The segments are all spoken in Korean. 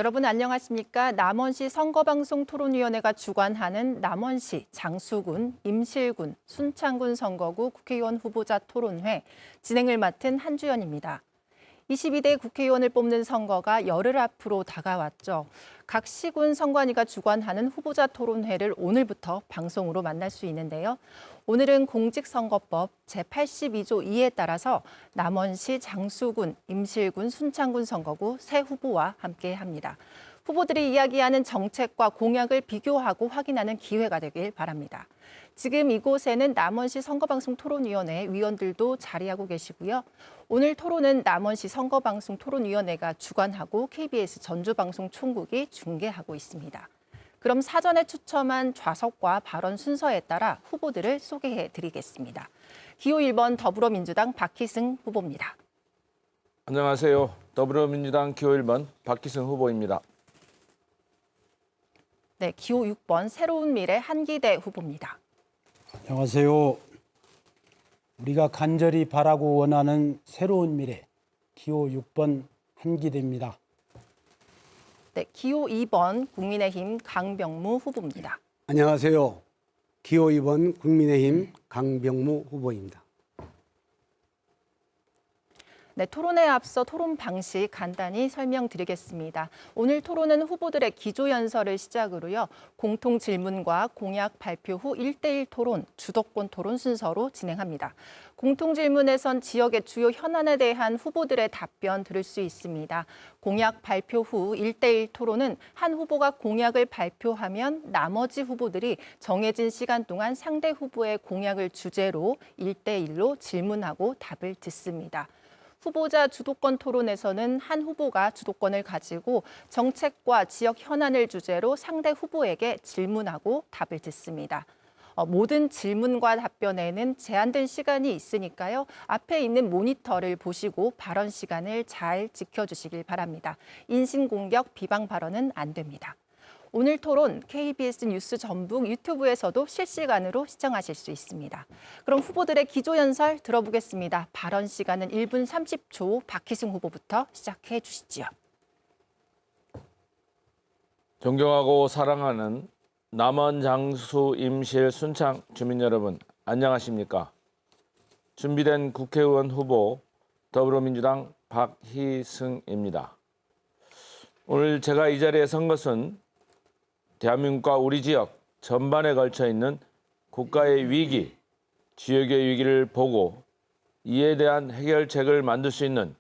여러분 안녕하십니까? 남원시 선거방송 토론위원회가 주관하는 남원시 장수군, 임실군, 순창군 선거구 국회의원 후보자 토론회 진행을 맡은 한주연입니다. 22대 국회의원을 뽑는 선거가 열흘 앞으로 다가왔죠. 각 시군 선관위가 주관하는 후보자 토론회를 오늘부터 방송으로 만날 수 있는데요. 오늘은 공직선거법 제82조 2에 따라서 남원시 장수군, 임실군, 순창군 선거구 새 후보와 함께합니다. 후보들이 이야기하는 정책과 공약을 비교하고 확인하는 기회가 되길 바랍니다. 지금 이곳에는 남원시 선거방송 토론위원회 위원들도 자리하고 계시고요. 오늘 토론은 남원시 선거방송 토론위원회가 주관하고 KBS 전주방송 총국이 중계하고 있습니다. 그럼 사전에 추첨한 좌석과 발언 순서에 따라 후보들을 소개해 드리겠습니다. 기호 1번 더불어민주당 박희승 후보입니다. 안녕하세요. 더불어민주당 기호 1번 박희승 후보입니다. 네, 기호 6번 새로운 미래 한기대 후보입니다. 안녕하세요. 우리가 간절히 바라고 원하는 새로운 미래, 기호 6번 한기대입니다. 네, 기호 2번 국민의힘 강병무 후보입니다. 안녕하세요. 기호 2번 국민의힘 강병무 후보입니다. 네, 토론에 앞서 토론 방식 간단히 설명드리겠습니다. 오늘 토론은 후보들의 기조연설을 시작으로요. 공통 질문과 공약 발표 후 1대1 토론, 주도권 토론 순서로 진행합니다. 공통 질문에선 지역의 주요 현안에 대한 후보들의 답변 들을 수 있습니다. 공약 발표 후 1대1 토론은 한 후보가 공약을 발표하면 나머지 후보들이 정해진 시간 동안 상대 후보의 공약을 주제로 1대1로 질문하고 답을 듣습니다. 후보자 주도권 토론에서는 한 후보가 주도권을 가지고 정책과 지역 현안을 주제로 상대 후보에게 질문하고 답을 듣습니다. 모든 질문과 답변에는 제한된 시간이 있으니까요. 앞에 있는 모니터를 보시고 발언 시간을 잘 지켜주시길 바랍니다. 인신공격, 비방 발언은 안 됩니다. 오늘 토론 KBS 뉴스 전북 유튜브에서도 실시간으로 시청하실 수 있습니다. 그럼 후보들의 기조연설 들어보겠습니다. 발언 시간은 1분 30초, 박희승 후보부터 시작해 주시지요. 존경하고 사랑하는 남원, 장수, 임실, 순창 주민 여러분, 안녕하십니까? 준비된 국회의원 후보 더불어민주당 박희승입니다. 오늘 제가 이 자리에 선 것은 대한민국과 우리 지역 전반에 걸쳐 있는 국가의 위기, 지역의 위기를 보고 이에 대한 해결책을 만들 수 있는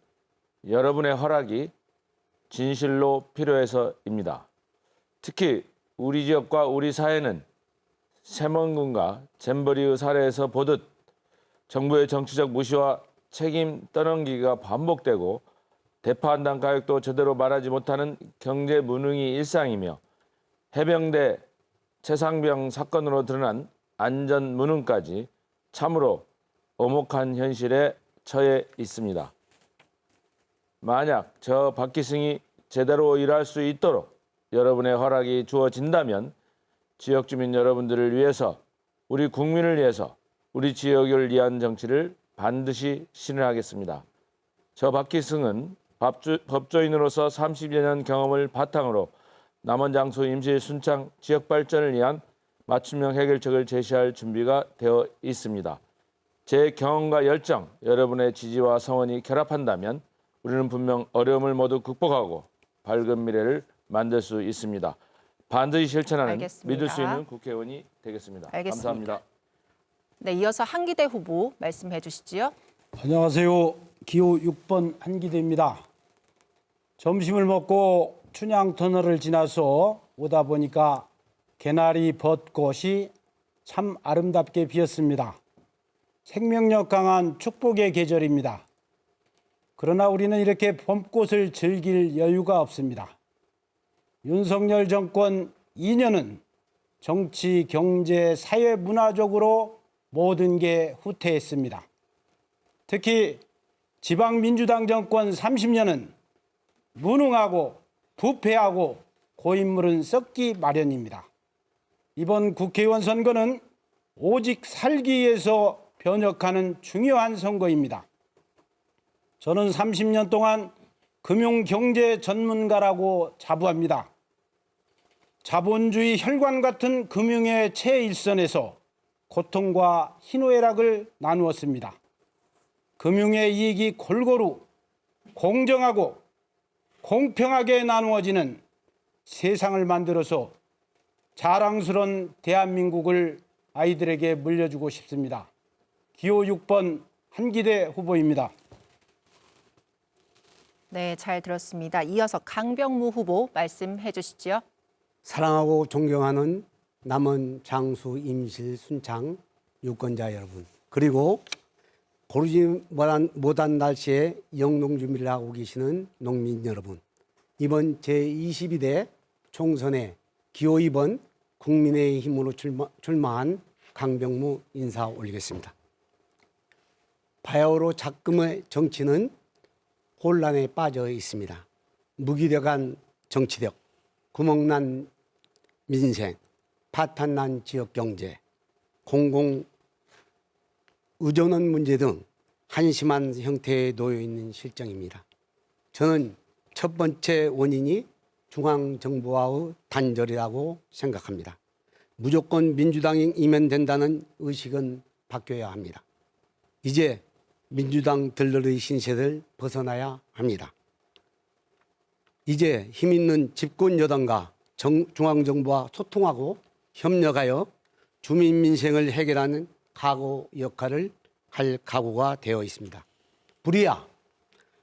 여러분의 허락이 진실로 필요해서입니다. 특히 우리 지역과 우리 사회는 세먼군과 잼버리의 사례에서 보듯 정부의 정치적 무시와 책임 떠넘기기가 반복되고 대파한당 가격도 제대로 말하지 못하는 경제 무능이 일상이며 해병대 최상병 사건으로 드러난 안전 무능까지 참으로 엄혹한 현실에 처해 있습니다. 만약 저 박희승이 제대로 일할 수 있도록 여러분의 허락이 주어진다면 지역 주민 여러분들을 위해서, 우리 국민을 위해서, 우리 지역을 위한 정치를 반드시 실현하겠습니다. 저 박희승은 법조인으로서 30여 년 경험을 바탕으로 남원, 장수, 임실, 순창 지역 발전을 위한 맞춤형 해결책을 제시할 준비가 되어 있습니다. 제 경험과 열정, 여러분의 지지와 성원이 결합한다면 우리는 분명 어려움을 모두 극복하고 밝은 미래를 만들 수 있습니다. 반드시 실천하는 알겠습니다. 믿을 수 있는 국회의원이 되겠습니다. 알겠습니다. 감사합니다. 네, 이어서 한기대 후보 말씀해 주시지요. 안녕하세요. 기호 6번 한기대입니다. 점심을 먹고 춘향 터널을 지나서 오다 보니까 개나리 벚꽃이 참 아름답게 피었습니다. 생명력 강한 축복의 계절입니다. 그러나 우리는 이렇게 봄꽃을 즐길 여유가 없습니다. 윤석열 정권 2년은 정치, 경제, 사회, 문화적으로 모든 게 후퇴했습니다. 특히 지방민주당 정권 30년은 무능하고 부패하고 고인물은 썩기 마련입니다. 이번 국회의원 선거는 오직 살기 위해서 변혁하는 중요한 선거입니다. 저는 30년 동안 금융경제 전문가라고 자부합니다. 자본주의 혈관 같은 금융의 최일선에서 고통과 희노애락을 나누었습니다. 금융의 이익이 골고루 공정하고 공평하게 나누어지는 세상을 만들어서 자랑스러운 대한민국을 아이들에게 물려주고 싶습니다. 기호 6번 한기대 후보입니다. 네, 잘 들었습니다. 이어서 강병무 후보 말씀해 주시죠. 사랑하고 존경하는 남원, 장수, 임실, 순창 유권자 여러분, 그리고 고르지 못한 날씨에 영농 준비를 하고 계시는 농민 여러분, 이번 제22대 총선에 기호 2번 국민의힘으로 출마한 강병무 인사 올리겠습니다. 바야흐로 작금의 정치는 혼란에 빠져 있습니다. 무기력한 정치력, 구멍난 민생, 파탄난 지역경제, 공공 의존원 문제 등 한심한 형태에 놓여 있는 실정입니다. 저는 첫 번째 원인이 중앙정부와의 단절이라고 생각합니다. 무조건 민주당이면 된다는 의식은 바뀌어야 합니다. 이제 민주당 들러리 신세를 벗어나야 합니다. 이제 힘 있는 집권 여당과 중앙정부와 소통하고 협력하여 주민 민생을 해결하는 각오 역할을 할 각오가 되어 있습니다. 불이야,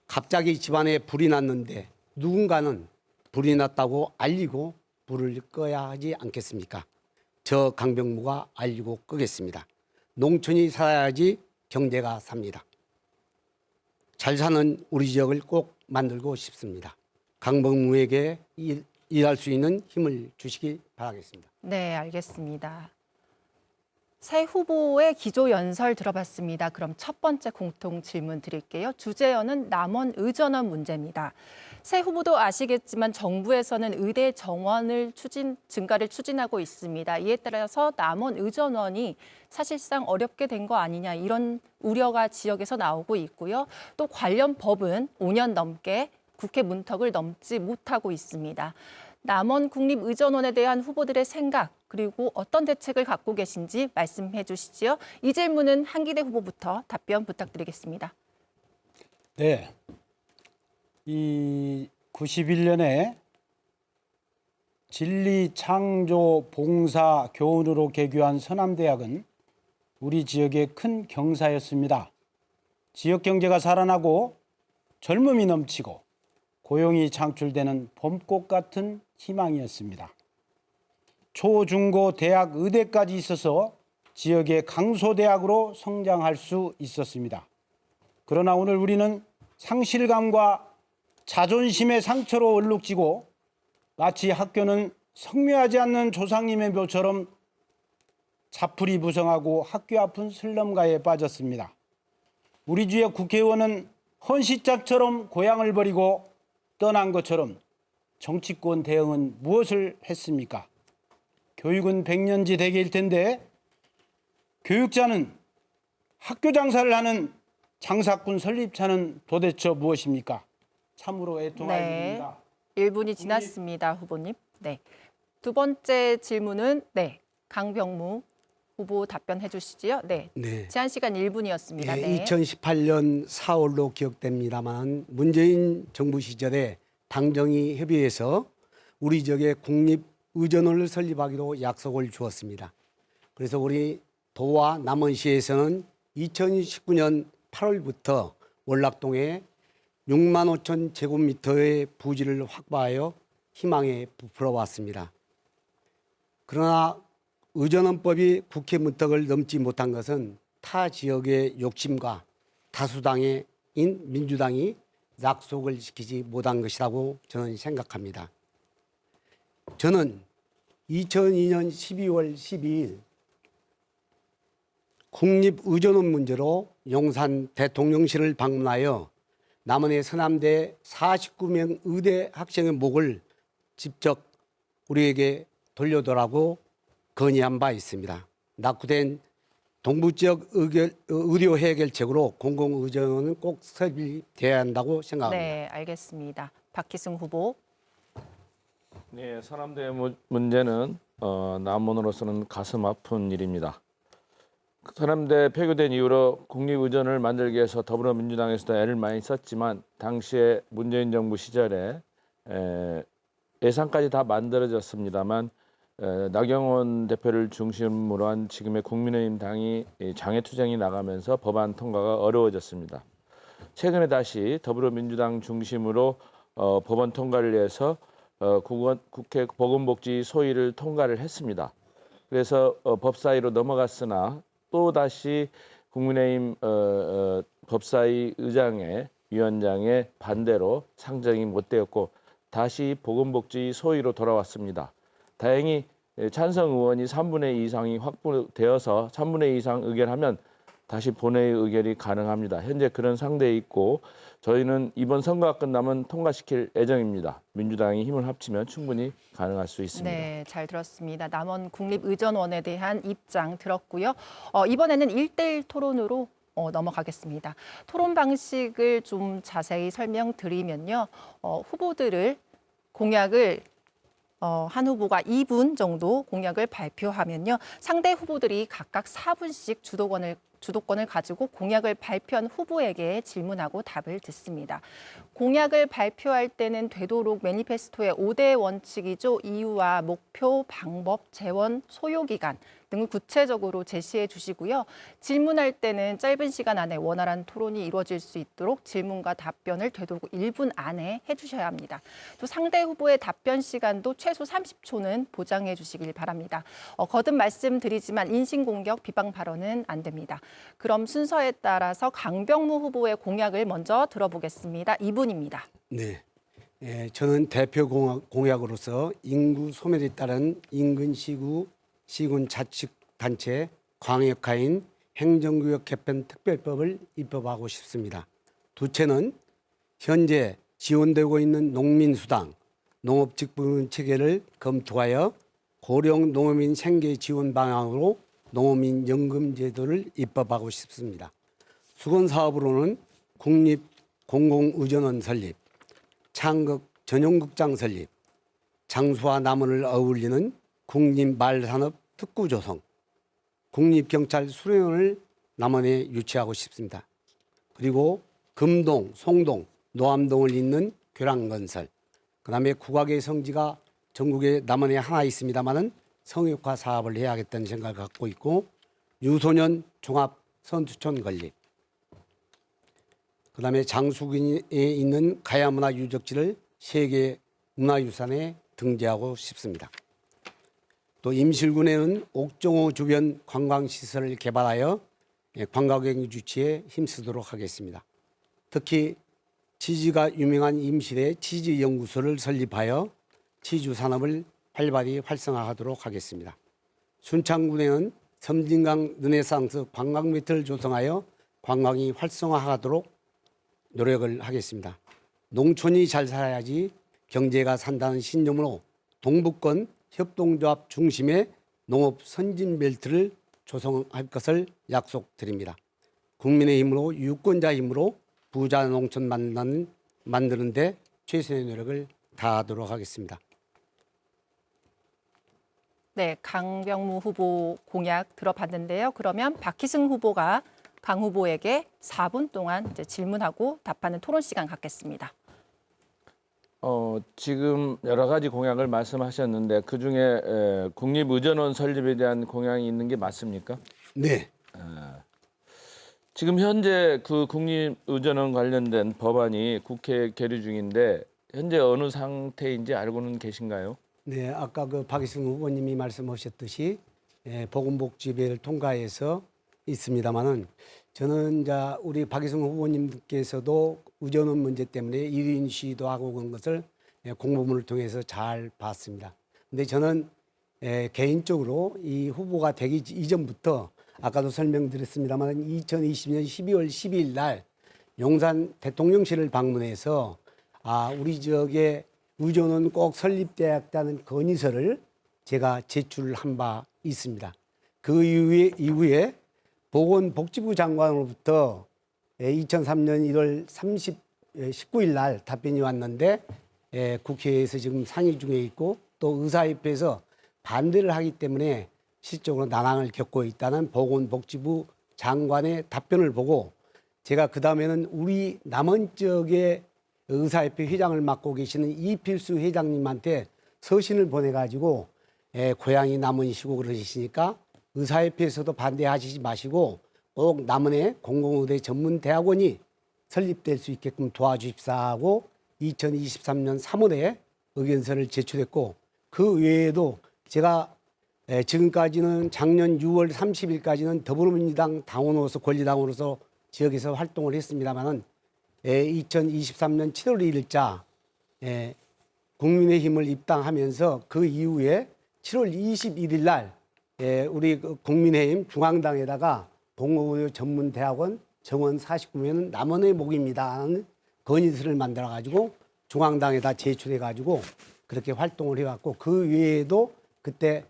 갑자기 집안에 불이 났는데 누군가는 불이 났다고 알리고 불을 꺼야 하지 않겠습니까? 저 강병무가 알리고 끄겠습니다. 농촌이 살아야지 경제가 삽니다. 잘 사는 우리 지역을 꼭 만들고 싶습니다. 강병무에게 일할 수 있는 힘을 주시기 바라겠습니다. 네, 알겠습니다. 새 후보의 기조 연설 들어봤습니다. 그럼 첫 번째 공통 질문 드릴게요. 주제어는 남원 의전원 문제입니다. 새 후보도 아시겠지만 정부에서는 의대 정원을 증가를 추진하고 있습니다. 이에 따라서 남원 의전원이 사실상 어렵게 된 거 아니냐 이런 우려가 지역에서 나오고 있고요. 또 관련 법은 5년 넘게 국회 문턱을 넘지 못하고 있습니다. 남원 국립의전원에 대한 후보들의 생각 그리고 어떤 대책을 갖고 계신지 말씀해 주시죠. 이 질문은 한기대 후보부터 답변 부탁드리겠습니다. 네, 이 91년에 진리, 창조, 봉사, 교훈으로 개교한 서남대학은 우리 지역의 큰 경사였습니다. 지역 경제가 살아나고 젊음이 넘치고 고용이 창출되는 봄꽃 같은 희망이었습니다. 초, 중, 고, 대학, 의대까지 있어서 지역의 강소대학으로 성장할 수 있었습니다. 그러나 오늘 우리는 상실감과 자존심의 상처로 얼룩지고 마치 학교는 성묘하지 않는 조상님의 묘처럼 자풀이 부성하고 학교 앞은 슬럼가에 빠졌습니다. 우리 지역 국회의원은 헌시짝처럼 고향을 버리고 떠난 것처럼 정치권 대응은 무엇을 했습니까? 교육은 백년지 대계일 텐데 교육자는 학교 장사를 하는 장사꾼 설립차는 도대체 무엇입니까? 참으로 애통할 일입니다. 1분이 지났습니다, 후보님. 네. 두 번째 질문은 강병무 후보 답변해 주시지요. 네. 제한 시간 1분이었습니다. 네. 2018년 4월로 기억됩니다만 문재인 정부 시절에 당정이 협의해서 우리 지역에 국립의전원을 설립하기로 약속을 주었습니다. 그래서 우리 도와 남원시에서는 2019년 8월부터 월락동에 6만 5천 제곱미터의 부지를 확보하여 희망에 부풀어왔습니다. 그러나 의전원법이 국회 문턱을 넘지 못한 것은 타 지역의 욕심과 다수당인 민주당이 약속을 지키지 못한 것이라고 저는 생각합니다. 저는 2002년 12월 12일 국립의전원 문제로 용산 대통령실을 방문하여 남원의 서남대 49명 의대 학생의 목을 직접 우리에게 돌려달라고 건의한 바 있습니다. 낙후된 동부 지역 의료 해결책으로 공공의전원은 꼭 설립돼야 한다고 생각합니다. 네, 알겠습니다. 박희승 후보. 네, 서남대 문제는 남원으로서는 가슴 아픈 일입니다. 서남대 폐교된 이후로 국립의전을 만들기 위해서 더불어민주당에서도 애를 많이 썼지만 당시에 문재인 정부 시절에 예산까지 다 만들어졌습니다만 나경원 대표를 중심으로 한 지금의 국민의힘 당이 장애투쟁이 나가면서 법안 통과가 어려워졌습니다. 최근에 다시 더불어민주당 중심으로 법안 통과를 위해서 국회 보건복지 소위를 통과를 했습니다. 그래서 법사위로 넘어갔으나 또 다시 국민의힘 법사위 의장의 위원장의 반대로 상정이 못 되었고 다시 보건복지 소위로 돌아왔습니다. 다행히 찬성 의원이 3분의 2 이상이 확보되어서 3분의 2 이상 의결하면 다시 본회의 의결이 가능합니다. 현재 그런 상태에 있고 저희는 이번 선거가 끝나면 통과시킬 예정입니다. 민주당이 힘을 합치면 충분히 가능할 수 있습니다. 네, 잘 들었습니다. 남원 국립의전원에 대한 입장 들었고요. 이번에는 1대1 토론으로 넘어가겠습니다. 토론 방식을 좀 자세히 설명드리면요. 후보들을 공약을 한 후보가 2분 정도 공약을 발표하면요. 상대 후보들이 각각 4분씩 주도권을 가지고 공약을 발표한 후보에게 질문하고 답을 듣습니다. 공약을 발표할 때는 되도록 매니페스토의 5대 원칙이죠. 이유와 목표, 방법, 재원, 소요기간 등을 구체적으로 제시해 주시고요. 질문할 때는 짧은 시간 안에 원활한 토론이 이루어질 수 있도록 질문과 답변을 되도록 1분 안에 해주셔야 합니다. 또 상대 후보의 답변 시간도 최소 30초는 보장해 주시길 바랍니다. 거듭 말씀드리지만 인신공격, 비방 발언은 안 됩니다. 그럼 순서에 따라서 강병무 후보의 공약을 먼저 들어보겠습니다. 2분입니다. 네. 저는 대표 공약으로서 인구 소멸에 따른 인근 시군 자치단체 광역화인 행정구역 개편 특별법을 입법하고 싶습니다. 두 채는 현재 지원되고 있는 농민수당, 농업직분 체계를 검토하여 고령 농어민 생계 지원 방향으로 농어민 연금 제도를 입법하고 싶습니다. 수건 사업으로는 국립 공공의전원 설립, 창극 전용극장 설립, 장수와 남원을 어울리는 국립말산업 특구 조성, 국립경찰 수련원을 남원에 유치하고 싶습니다. 그리고 금동, 송동, 노암동을 잇는 교량건설, 그다음에 국악의 성지가 전국에 남원에 하나 있습니다마는 성역화 사업을 해야겠다는 생각을 갖고 있고 유소년 종합 선수촌 건립, 그다음에 장수군에 있는 가야문화 유적지를 세계 문화유산에 등재하고 싶습니다. 또 임실군에는 옥정호 주변 관광시설을 개발하여 관광객 유치에 힘쓰도록 하겠습니다. 특히 치즈가 유명한 임실에 치즈연구소를 설립하여 치즈 산업을 활발히 활성화하도록 하겠습니다. 순창군에는 섬진강 르네상스 관광매트를 조성하여 관광이 활성화하도록 노력을 하겠습니다. 농촌이 잘 살아야지 경제가 산다는 신념으로 동북권 협동조합 중심의 농업 선진벨트를 조성할 것을 약속드립니다. 국민의 힘으로 유권자 힘으로 부자 농촌 만드는 데 최선의 노력을 다하도록 하겠습니다. 네, 강병무 후보 공약 들어봤는데요. 그러면 박희승 후보가 강 후보에게 4분 동안 이제 질문하고 답하는 토론 시간 갖겠습니다. 지금 여러 가지 공약을 말씀하셨는데 그중에 국립의전원 설립에 대한 공약이 있는 게 맞습니까? 네. 지금 현재 그 국립의전원 관련된 법안이 국회에 계류 중인데 현재 어느 상태인지 알고는 계신가요? 네, 아까 그 박희승 후보님이 말씀하셨듯이 보건복지법을 통과해서 있습니다만은 저는 이제 우리 박희승 후보님께서도 의전원 문제 때문에 1인 시위도 하고 그런 것을 공보문을 통해서 잘 봤습니다. 근데 저는 개인적으로 이 후보가 되기 이전부터 아까도 설명드렸습니다만 2020년 12월 12일 날 용산 대통령실을 방문해서 우리 지역에 의전원 꼭 설립돼야겠다는 건의서를 제가 제출한 바 있습니다. 그 이후에 보건복지부 장관으로부터 2003년 1월 19일 날 답변이 왔는데 국회에서 지금 상의 중에 있고 또 의사협회에서 반대를 하기 때문에 실적으로 난항을 겪고 있다는 보건복지부 장관의 답변을 보고 제가 그다음에는 우리 남원 지역의 의사협회 회장을 맡고 계시는 이필수 회장님한테 서신을 보내가지고 고향이 남원이시고 그러시니까 의사협회에서도 반대하시지 마시고 꼭 남원에 공공의대 전문대학원이 설립될 수 있게끔 도와주십사하고 2023년 3월에 의견서를 제출했고 그 외에도 제가 지금까지는 작년 6월 30일까지는 더불어민주당 당원으로서 권리당원으로서 지역에서 활동을 했습니다마는 2023년 7월 1일자 국민의힘을 입당하면서 그 이후에 7월 21일 날 우리 국민의힘 중앙당에다가 동의의 전문대학원 정원 49면은 남원의 목입니다 하는 건의서를 만들어 가지고 중앙당에다 제출해 가지고 그렇게 활동을 해왔고 그 외에도 그때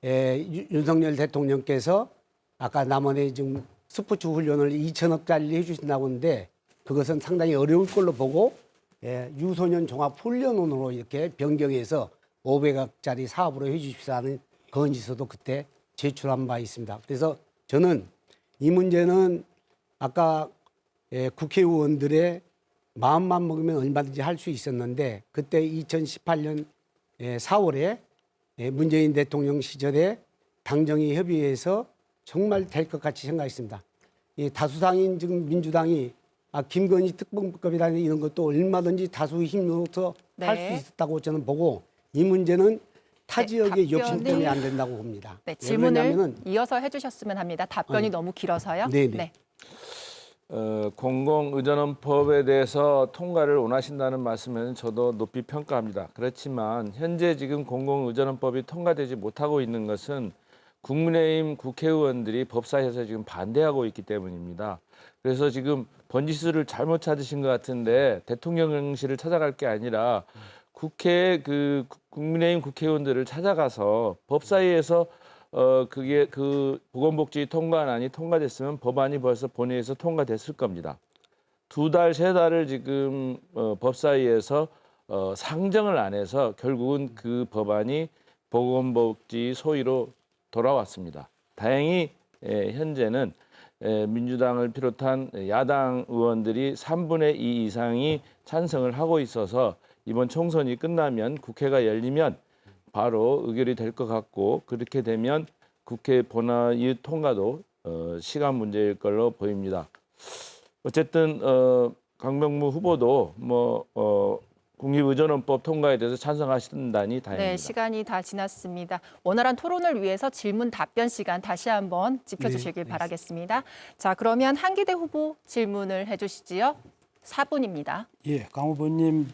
윤석열 대통령께서 아까 남원에 지금 스포츠 훈련을 2천억짜리 해주신다고 하는데 그것은 상당히 어려울 걸로 보고 유소년 종합훈련원으로 이렇게 변경해서 500억짜리 사업으로 해주십사 하는 건의서도 그때 제출한 바 있습니다. 그래서 저는 이 문제는 아까 국회의원들의 마음만 먹으면 얼마든지 할 수 있었는데 그때 2018년 4월에 문재인 대통령 시절에 당정이 협의해서 정말 될 것 같이 생각했습니다. 이 다수당인 지금 민주당이 김건희 특검법이라는 이런 것도 얼마든지 다수의 힘으로서 할 수 네. 있었다고 저는 보고 이 문제는 타 지역의 답변이- 욕심 때문에 안 된다고 봅니다. 네, 왜 질문을 그러냐면은 이어서 해주셨으면 합니다. 답변이 너무 길어서요. 네네. 공공의전원법에 대해서 통과를 원하신다는 말씀은 저도 높이 평가합니다. 그렇지만 현재 지금 공공의전원법이 통과되지 못하고 있는 것은 국민의힘 국회의원들이 법사위에서 지금 반대하고 있기 때문입니다. 그래서 지금 번지수를 잘못 찾으신 것 같은데 대통령실을 찾아갈 게 아니라 국회 국민의힘 국회의원들을 찾아가서 법사위에서 그게 보건복지 통과안이 통과됐으면 법안이 벌써 본회의에서 통과됐을 겁니다. 2달, 3달을 지금 법사위에서 상정을 안 해서 결국은 그 법안이 보건복지 소위로 돌아왔습니다. 다행히 현재는 민주당을 비롯한 야당 의원들이 3분의 2 이상이 찬성을 하고 있어서 이번 총선이 끝나면 국회가 열리면 바로 의결이 될 것 같고 그렇게 되면 국회 본회의 통과도 시간 문제일 걸로 보입니다. 어쨌든 강병무 후보도 국립의전원법 통과에 대해서 찬성하신다니 다행입니다. 네, 시간이 다 지났습니다. 원활한 토론을 위해서 질문 답변 시간 다시 한번 지켜주시길 바라겠습니다. 자, 그러면 한기대 후보 질문을 해주시지요. 4분입니다. 예, 강 후보님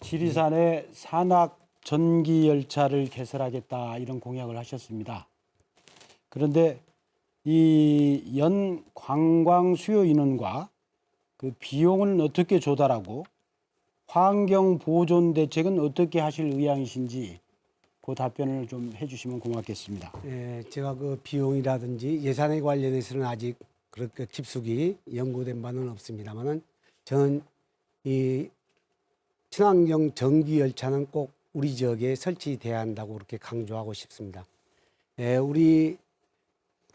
지리산에 산악 전기 열차를 개설하겠다 이런 공약을 하셨습니다. 그런데 이 연 관광 수요 인원과 그 비용은 어떻게 조달하고 환경 보존 대책은 어떻게 하실 의향이신지 그 답변을 좀 해주시면 고맙겠습니다. 제가 그 비용이라든지 예산에 관련해서는 아직 그렇게 깊숙이 연구된 바는 없습니다만은 저는 이 친환경 전기 열차는 꼭 우리 지역에 설치돼야 한다고 그렇게 강조하고 싶습니다. 우리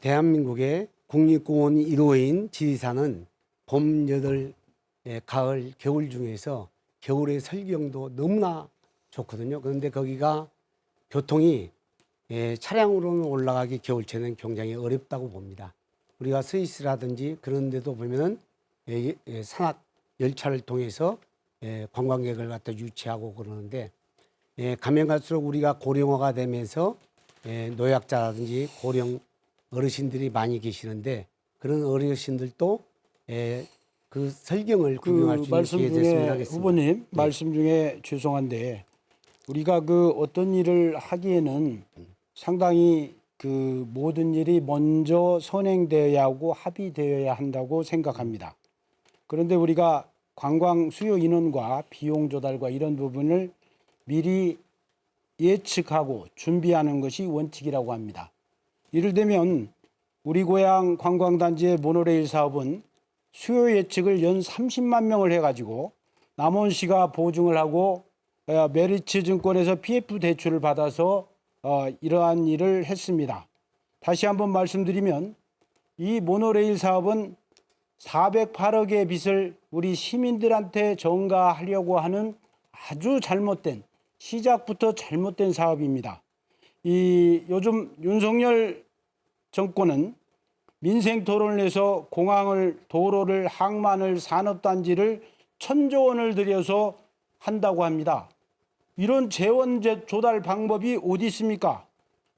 대한민국의 국립공원 1호인 지리산은 봄, 여덟, 가을, 겨울 중에서 겨울의 설경도 너무나 좋거든요. 그런데 거기가 교통이 차량으로는 올라가기 겨울철에는 굉장히 어렵다고 봅니다. 우리가 스위스라든지 그런 데도 보면은 산악 열차를 통해서 관광객을 갖다 유치하고 그러는데 가면 갈수록 우리가 고령화가 되면서 노약자라든지 고령 어르신들이 많이 계시는데 그런 어르신들도 그 설경을 구경할 수 있는 말씀 기회 됐으면 중에 하겠습니다. 후보님 말씀 중에 죄송한데 우리가 그 어떤 일을 하기에는 상당히 그 모든 일이 먼저 선행되어야 하고 합의되어야 한다고 생각합니다. 그런데 우리가 관광 수요 인원과 비용 조달과 이런 부분을 미리 예측하고 준비하는 것이 원칙이라고 합니다. 이를 들면 우리 고향 관광단지의 모노레일 사업은 수요 예측을 연 30만 명을 해가지고 남원시가 보증을 하고 메리츠 증권에서 PF 대출을 받아서 이러한 일을 했습니다. 다시 한번 말씀드리면 이 모노레일 사업은 408억의 빚을 우리 시민들한테 전가하려고 하는 아주 잘못된, 시작부터 잘못된 사업입니다. 요즘 윤석열 정권은 민생 토론을 해서 공항을, 도로를, 항만을, 산업단지를 1,000조 원을 들여서 한다고 합니다. 이런 재원 조달 방법이 어디 있습니까?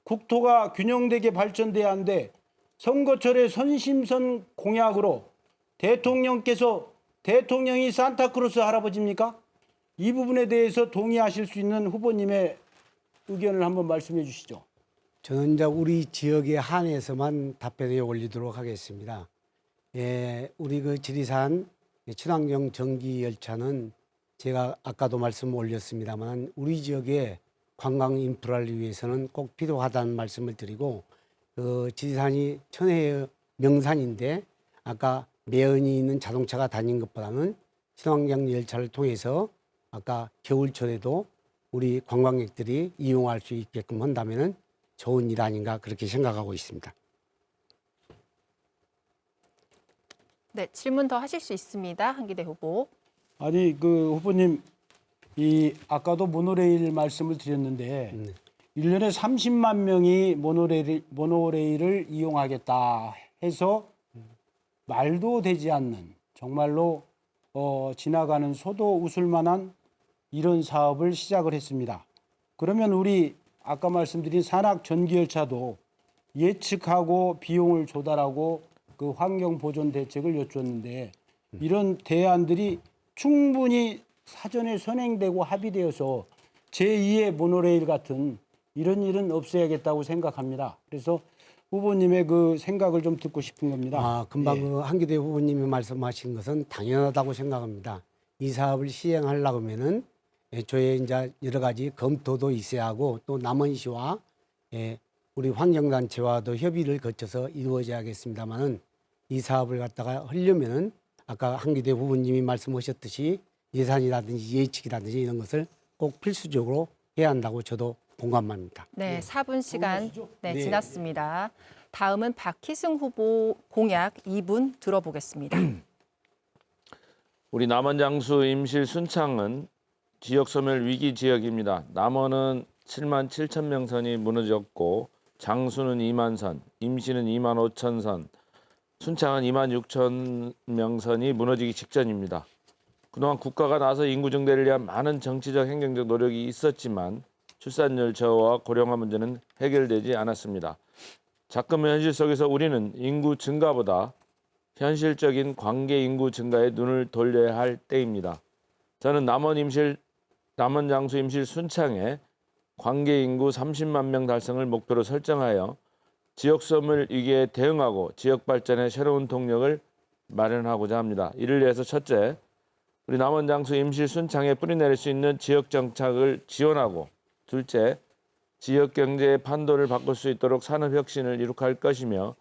국토가 균형되게 발전돼야 하는데 선거철에 선심선 공약으로 대통령이 산타크로스 할아버지입니까? 이 부분에 대해서 동의하실 수 있는 후보님의 의견을 한번 말씀해 주시죠. 저는 이제 우리 지역에 한해서만 답변에 올리도록 하겠습니다. 우리 그 지리산 친환경 전기 열차는 제가 아까도 말씀 올렸습니다만 우리 지역의 관광 인프라를 위해서는 꼭 필요하다는 말씀을 드리고 지리산이 천혜의 명산인데 아까 매연이 있는 자동차가 다닌 것보다는 친환경 열차를 통해서 아까 겨울철에도 우리 관광객들이 이용할 수 있게끔 한다면은 좋은 일 아닌가 그렇게 생각하고 있습니다. 네, 질문 더 하실 수 있습니다. 한기대 후보. 아니 그 후보님 아까도 모노레일 말씀을 드렸는데 1년에 30만 명이 모노레일을 이용하겠다 해서 말도 되지 않는 정말로 지나가는 소도 웃을 만한 이런 사업을 시작을 했습니다. 그러면 우리 아까 말씀드린 산악 전기열차도 예측하고 비용을 조달하고 그 환경 보존 대책을 여쭈었는데 이런 대안들이 충분히 사전에 선행되고 합의되어서 제2의 모노레일 같은 이런 일은 없애야겠다고 생각합니다. 그래서 후보님의 그 생각을 좀 듣고 싶은 겁니다. 금방 그 한기대 후보님이 말씀하신 것은 당연하다고 생각합니다. 이 사업을 시행하려고 하면은 애초에 이제 여러 가지 검토도 있어야 하고 또 남원시와 우리 환경단체와도 협의를 거쳐서 이루어져야겠습니다만은 이 사업을 갖다가 하려면은 아까 한기대 후보님이 말씀하셨듯이 예산이라든지 예측이라든지 이런 것을 꼭 필수적으로 해야 한다고 저도 공감합니다. 네, 4분 시간 네. 지났습니다. 다음은 박희승 후보 공약 2분 들어보겠습니다. 우리 남원 장수 임실 순창은 지역 소멸 위기 지역입니다. 남원은 7만 7천 명선이 무너졌고 장수는 2만 선, 임실은 2만 5천 선, 순창은 2만 6천 명선이 무너지기 직전입니다. 그동안 국가가 나서 인구 증대를 위한 많은 정치적 행정적 노력이 있었지만 출산율 저하와 고령화 문제는 해결되지 않았습니다. 작금의 현실 속에서 우리는 인구 증가보다 현실적인 관계 인구 증가에 눈을 돌려야 할 때입니다. 저는 남원 장수 임실 순창에 관계 인구 30만 명 달성을 목표로 설정하여 지역 소멸 위기에 대응하고 지역 발전의 새로운 동력을 마련하고자 합니다. 이를 위해서 첫째, 우리 남원 장수 임실 순창에 뿌리내릴 수 있는 지역 정착을 지원하고 둘째, 지역 경제의 판도를 바꿀 수 있도록 산업 혁신을 이룩할 것이며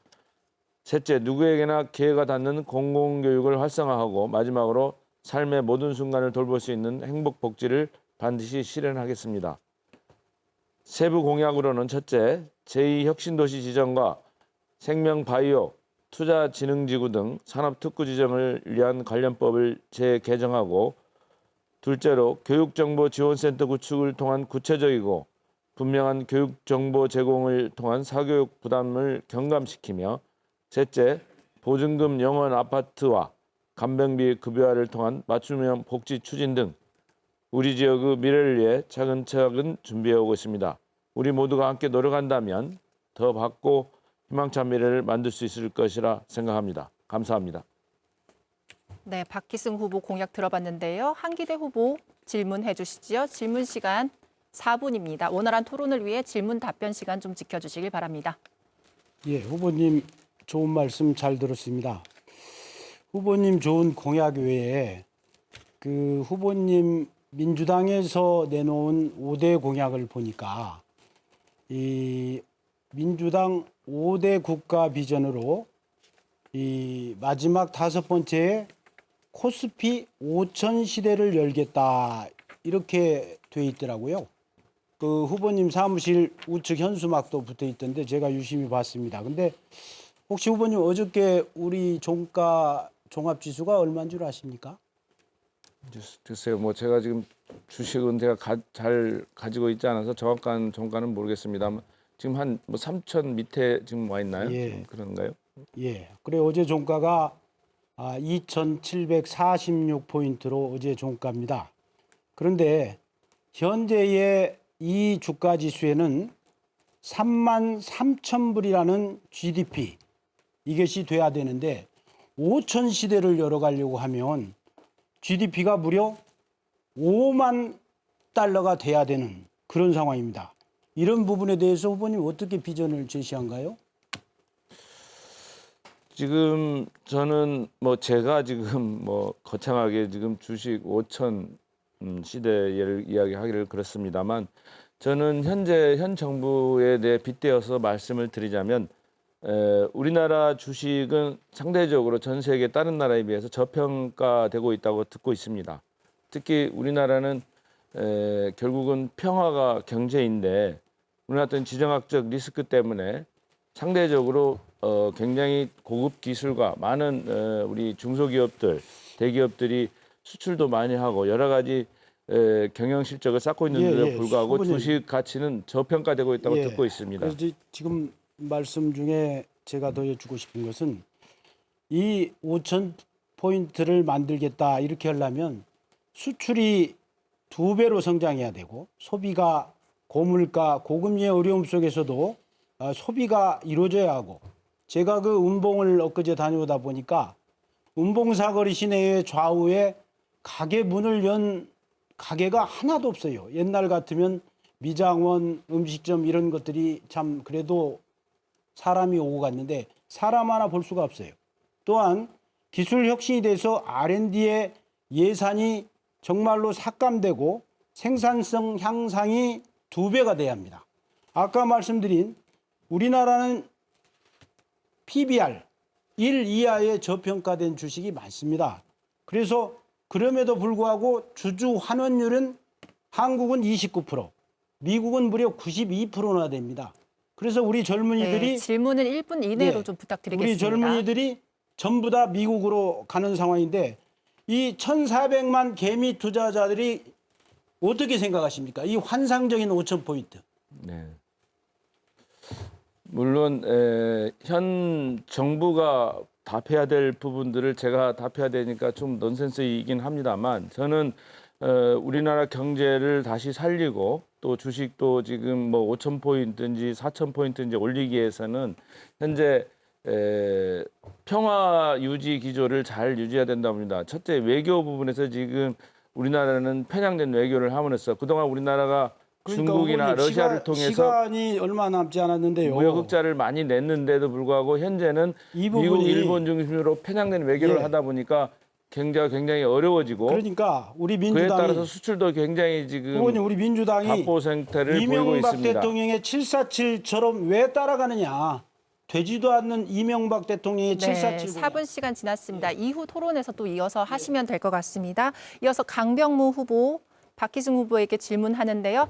셋째, 누구에게나 기회가 닿는 공공교육을 활성화하고 마지막으로 삶의 모든 순간을 돌볼 수 있는 행복 복지를 반드시 실현하겠습니다. 세부 공약으로는 첫째, 제2혁신도시 지정과 생명바이오, 투자진흥지구 등 산업특구 지정을 위한 관련법을 재개정하고 둘째로 교육정보지원센터 구축을 통한 구체적이고 분명한 교육정보 제공을 통한 사교육 부담을 경감시키며 셋째, 보증금 영원 아파트와 간병비 급여화를 통한 맞춤형 복지 추진 등 우리 지역의 미래를 위해 차근차근 준비해오고 있습니다. 우리 모두가 함께 노력한다면 더 밝고 희망찬 미래를 만들 수 있을 것이라 생각합니다. 감사합니다. 네, 박희승 후보 공약 들어봤는데요. 한기대 후보 질문해 주시죠. 질문 시간 4분입니다. 원활한 토론을 위해 질문 답변 시간 좀 지켜주시길 바랍니다. 예, 후보님 좋은 말씀 잘 들었습니다. 후보님 좋은 공약 외에 그 후보님 민주당에서 내놓은 5대 공약을 보니까 이 민주당 5대 국가 비전으로 이 마지막 5번째에 코스피 5천 시대를 열겠다 이렇게 돼 있더라고요. 그 후보님 사무실 우측 현수막도 붙어 있던데 제가 유심히 봤습니다. 근데 혹시 후보님 어저께 우리 종가 종합지수가 얼마인 줄 아십니까? 글쎄요, 뭐 제가 지금 주식은 제가 잘 가지고 있지 않아서 정확한 종가는 모르겠습니다만 지금 한 뭐 3천 밑에 지금 와 있나요? 예. 그런가요? 예. 그래 어제 종가가 2,746포인트로 어제 종가입니다. 그런데 현재의 이 주가 지수에는 33,000불이라는 GDP 이것이 돼야 되는데 5천 시대를 열어가려고 하면 GDP가 무려 5만 달러가 돼야 되는 그런 상황입니다. 이런 부분에 대해서 후보님 어떻게 비전을 제시한가요? 지금 저는 뭐 제가 지금 뭐 거창하게 지금 주식 5천 시대를 이야기하기를 그렇습니다만 저는 현재 현 정부에 대해 빗대어서 말씀을 드리자면 우리나라 주식은 상대적으로 전 세계 다른 나라에 비해서 저평가되고 있다고 듣고 있습니다. 특히 우리나라는 결국은 평화가 경제인데 우리나라 어떤 지정학적 리스크 때문에 상대적으로 굉장히 고급 기술과 많은 우리 중소기업들, 대기업들이 수출도 많이 하고 여러 가지 경영 실적을 쌓고 있는데도 불구하고 후보님. 주식 가치는 저평가되고 있다고 예. 듣고 있습니다. 그래서 지금 말씀 중에 제가 더 여쭈고 싶은 것은 이 5천 포인트를 만들겠다 이렇게 하려면 수출이 2배로 성장해야 되고 소비가 고물가, 고금리의 어려움 속에서도 소비가 이루어져야 하고 제가 그 운봉을 엊그제 다녀오다 보니까 운봉사거리 시내의 좌우에 가게 문을 연 가게가 하나도 없어요. 옛날 같으면 미장원, 음식점 이런 것들이 참 그래도 사람이 오고 갔는데 사람 하나 볼 수가 없어요. 또한 기술 혁신이 돼서 R&D의 예산이 정말로 삭감되고 생산성 향상이 2배가 돼야 합니다. 아까 말씀드린 우리나라는 PBR 1 이하의 저평가된 주식이 많습니다. 그래서 그럼에도 불구하고 주주 환원율은 한국은 29%, 미국은 무려 92%나 됩니다. 그래서 우리 젊은이들이 네, 질문은 1분 이내로 네, 좀 부탁드리겠습니다. 우리 젊은이들이 전부 다 미국으로 가는 상황인데 이 1,400만 개미 투자자들이 어떻게 생각하십니까? 이 환상적인 5천 포인트. 네. 물론 현 정부가 답해야 될 부분들을 제가 답해야 되니까 좀 넌센스이긴 합니다만 저는 우리나라 경제를 다시 살리고 또 주식도 지금 뭐 5천 포인트인지 4천 포인트인지 올리기 위해서는 현재 평화 유지 기조를 잘 유지해야 된다고 봅니다. 첫째 외교 부분에서 지금 우리나라는 편향된 외교를 함으로써 그동안 우리나라가 중국이나 후보님, 러시아를 통해서 시간이 얼마 남지 않았는데요. 무역 흑자를 많이 냈는데도 불구하고 현재는 이 미국, 부분이- 일본 중심으로 편향된 외교를 예. 하다 보니까 경제가 굉장히 어려워지고 그러니까 우리 그에 민주당이 따라서 수출도 굉장히 지금 후보님 우리 민주당이 답보 상태를 보이고 이명박 있습니다. 대통령의 747처럼 왜 따라가느냐. 되지도 않는 이명박 대통령의 네, 747. 4분 시간 지났습니다. 이후 토론에서 또 이어서 하시면 될 것 같습니다. 이어서 강병무 후보, 박희승 후보에게 질문하는데요.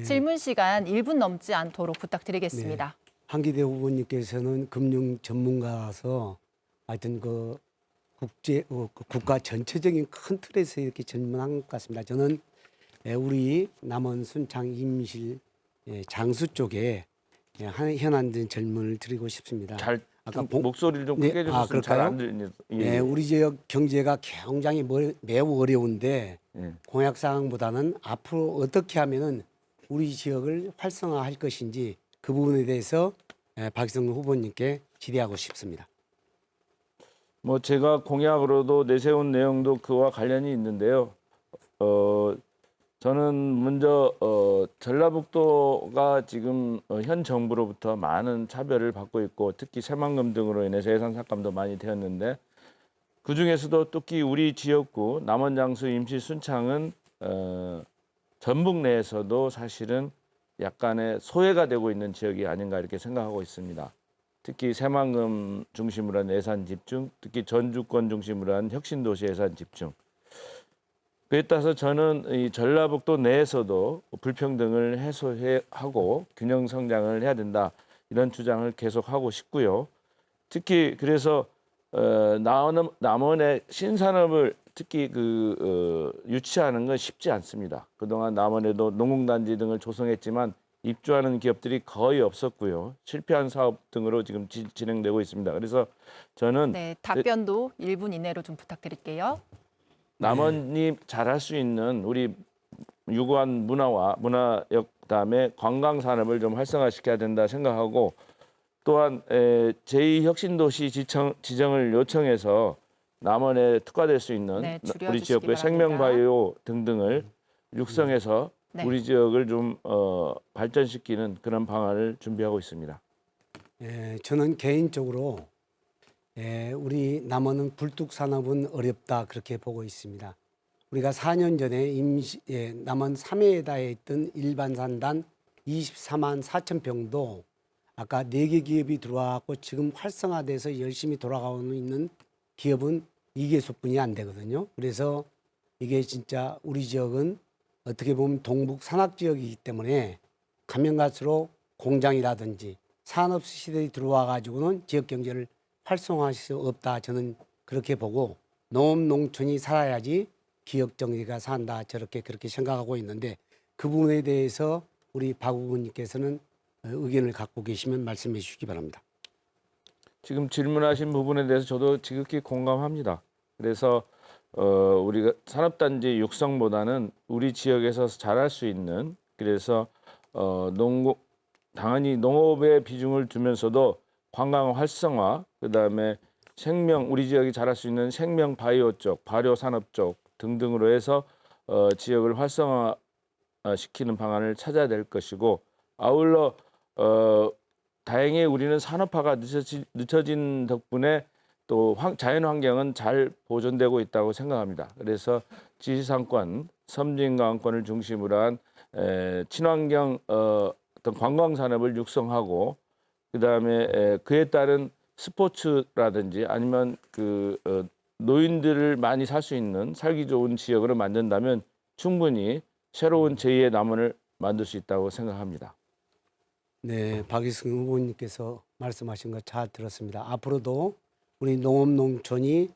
질문 시간 1분 넘지 않도록 부탁드리겠습니다. 한기대 후보님께서는 금융 전문가라서 하여튼 그 국가 전체적인 큰 틀에서 이렇게 질문한 것 같습니다. 저는 우리 남원 순창 임실 장수 쪽에 현안된 질문을 드리고 싶습니다. 잘 아까 목소리를 좀 크게 해주셨으면 잘 그럴까요? 안 들리네요. 네, 우리 지역 경제가 굉장히 매우 어려운데 예. 공약 사항보다는 앞으로 어떻게 하면은 우리 지역을 활성화할 것인지 그 부분에 대해서 박희성 후보님께 질의하고 싶습니다. 뭐 제가 공약으로도 내세운 내용도 그와 관련이 있는데요. 저는 먼저 전라북도가 지금 현 정부로부터 많은 차별을 받고 있고 특히 새만금 등으로 인해서 예산 삭감도 많이 되었는데 그 중에서도 특히 우리 지역구 남원, 장수, 임시, 순창은 전북 내에서도 사실은 약간의 소외가 되고 있는 지역이 아닌가 이렇게 생각하고 있습니다. 특히 새만금 중심으로 한 예산 집중, 특히 전주권 중심으로 한 혁신도시 예산 집중. 그에 따라서 저는 이 전라북도 내에서도 불평등을 해소하고 균형 성장을 해야 된다 이런 주장을 계속하고 싶고요. 특히 그래서 남원의 신산업을 특히 유치하는 건 쉽지 않습니다. 그동안 남원에도 농공단지 등을 조성했지만 입주하는 기업들이 거의 없었고요. 실패한 사업 등으로 지금 진행되고 있습니다. 그래서 저는 네, 답변도 1분 이내로 좀 부탁드릴게요. 남원이 잘할 수 있는 우리 유구한 문화역 그다음에 관광 산업을 좀 활성화시켜야 된다 생각하고 또한 제2혁신도시 지정을 요청해서 남원에 특화될 수 있는 네, 줄여주시기 우리 지역의 바랍니다. 생명바이오 등등을 육성해서 네. 우리 지역을 좀 발전시키는 그런 방안을 준비하고 있습니다. 저는 개인적으로 우리 남원은 굴뚝 산업은 어렵다 그렇게 보고 있습니다. 우리가 4년 전에 남원 3회에다에 있던 일반 산단 24만 4천 평도 아까 4개 기업이 들어와서 지금 활성화돼서 열심히 돌아가고 있는 기업은 2개소뿐이 안 되거든요. 그래서 이게 진짜 우리 지역은 어떻게 보면 동북 산악 지역이기 때문에 가면 갈수록 공장이라든지 산업 시설이 들어와 가지고는 지역 경제를 활성화할 수 없다. 저는 그렇게 보고 농업 농촌이 살아야지 기업 정리가 산다. 그렇게 생각하고 있는데 그 부분에 대해서 우리 박 의원님께서는 의견을 갖고 계시면 말씀해 주시기 바랍니다. 지금 질문하신 부분에 대해서 저도 지극히 공감합니다. 그래서 우리가 산업단지 육성보다는 우리 지역에서 잘할 수 있는 그래서 당연히 농업의 비중을 두면서도 관광 활성화 그다음에 우리 지역이 잘할 수 있는 생명 바이오 쪽, 발효 산업 쪽 등등으로 해서 지역을 활성화시키는 방안을 찾아야 될 것이고 아울러 다행히 우리는 산업화가 늦춰진 덕분에 또 자연 환경은 잘 보존되고 있다고 생각합니다. 그래서 지리산권, 섬진강권을 중심으로 한 친환경 어떤 관광 산업을 육성하고 그다음에 그에 따른 스포츠라든지 아니면 노인들을 많이 살 수 있는 살기 좋은 지역으로 만든다면 충분히 새로운 제2의 남원을 만들 수 있다고 생각합니다. 네, 박희승 후보님께서 말씀하신 거 잘 들었습니다. 앞으로도 우리 농업 농촌이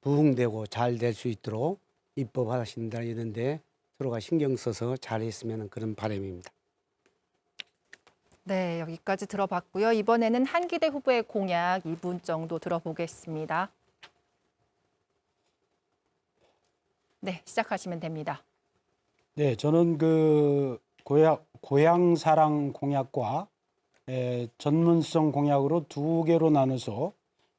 부흥되고 잘 될 수 있도록 입법하신다 이런데 서로가 신경 써서 잘했으면 그런 바람입니다. 네, 여기까지 들어봤고요. 이번에는 한기대 후보의 공약 2분 정도 들어보겠습니다. 네, 시작하시면 됩니다. 네, 저는 고향 사랑 공약과 전문성 공약으로 두 개로 나눠서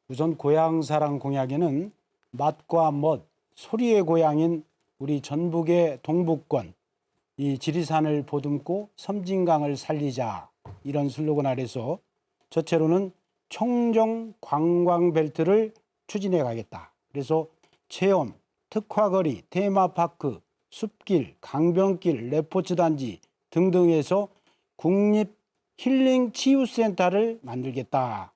우선 고향 사랑 공약에는 맛과 멋, 소리의 고향인 우리 전북의 동북권 이 지리산을 보듬고 섬진강을 살리자 이런 슬로건 아래서 첫째로는 청정 관광벨트를 추진해 가겠다. 그래서 체험, 특화거리, 테마파크, 숲길, 강변길, 레포츠 단지 등등에서 국립 힐링 치유센터를 만들겠다.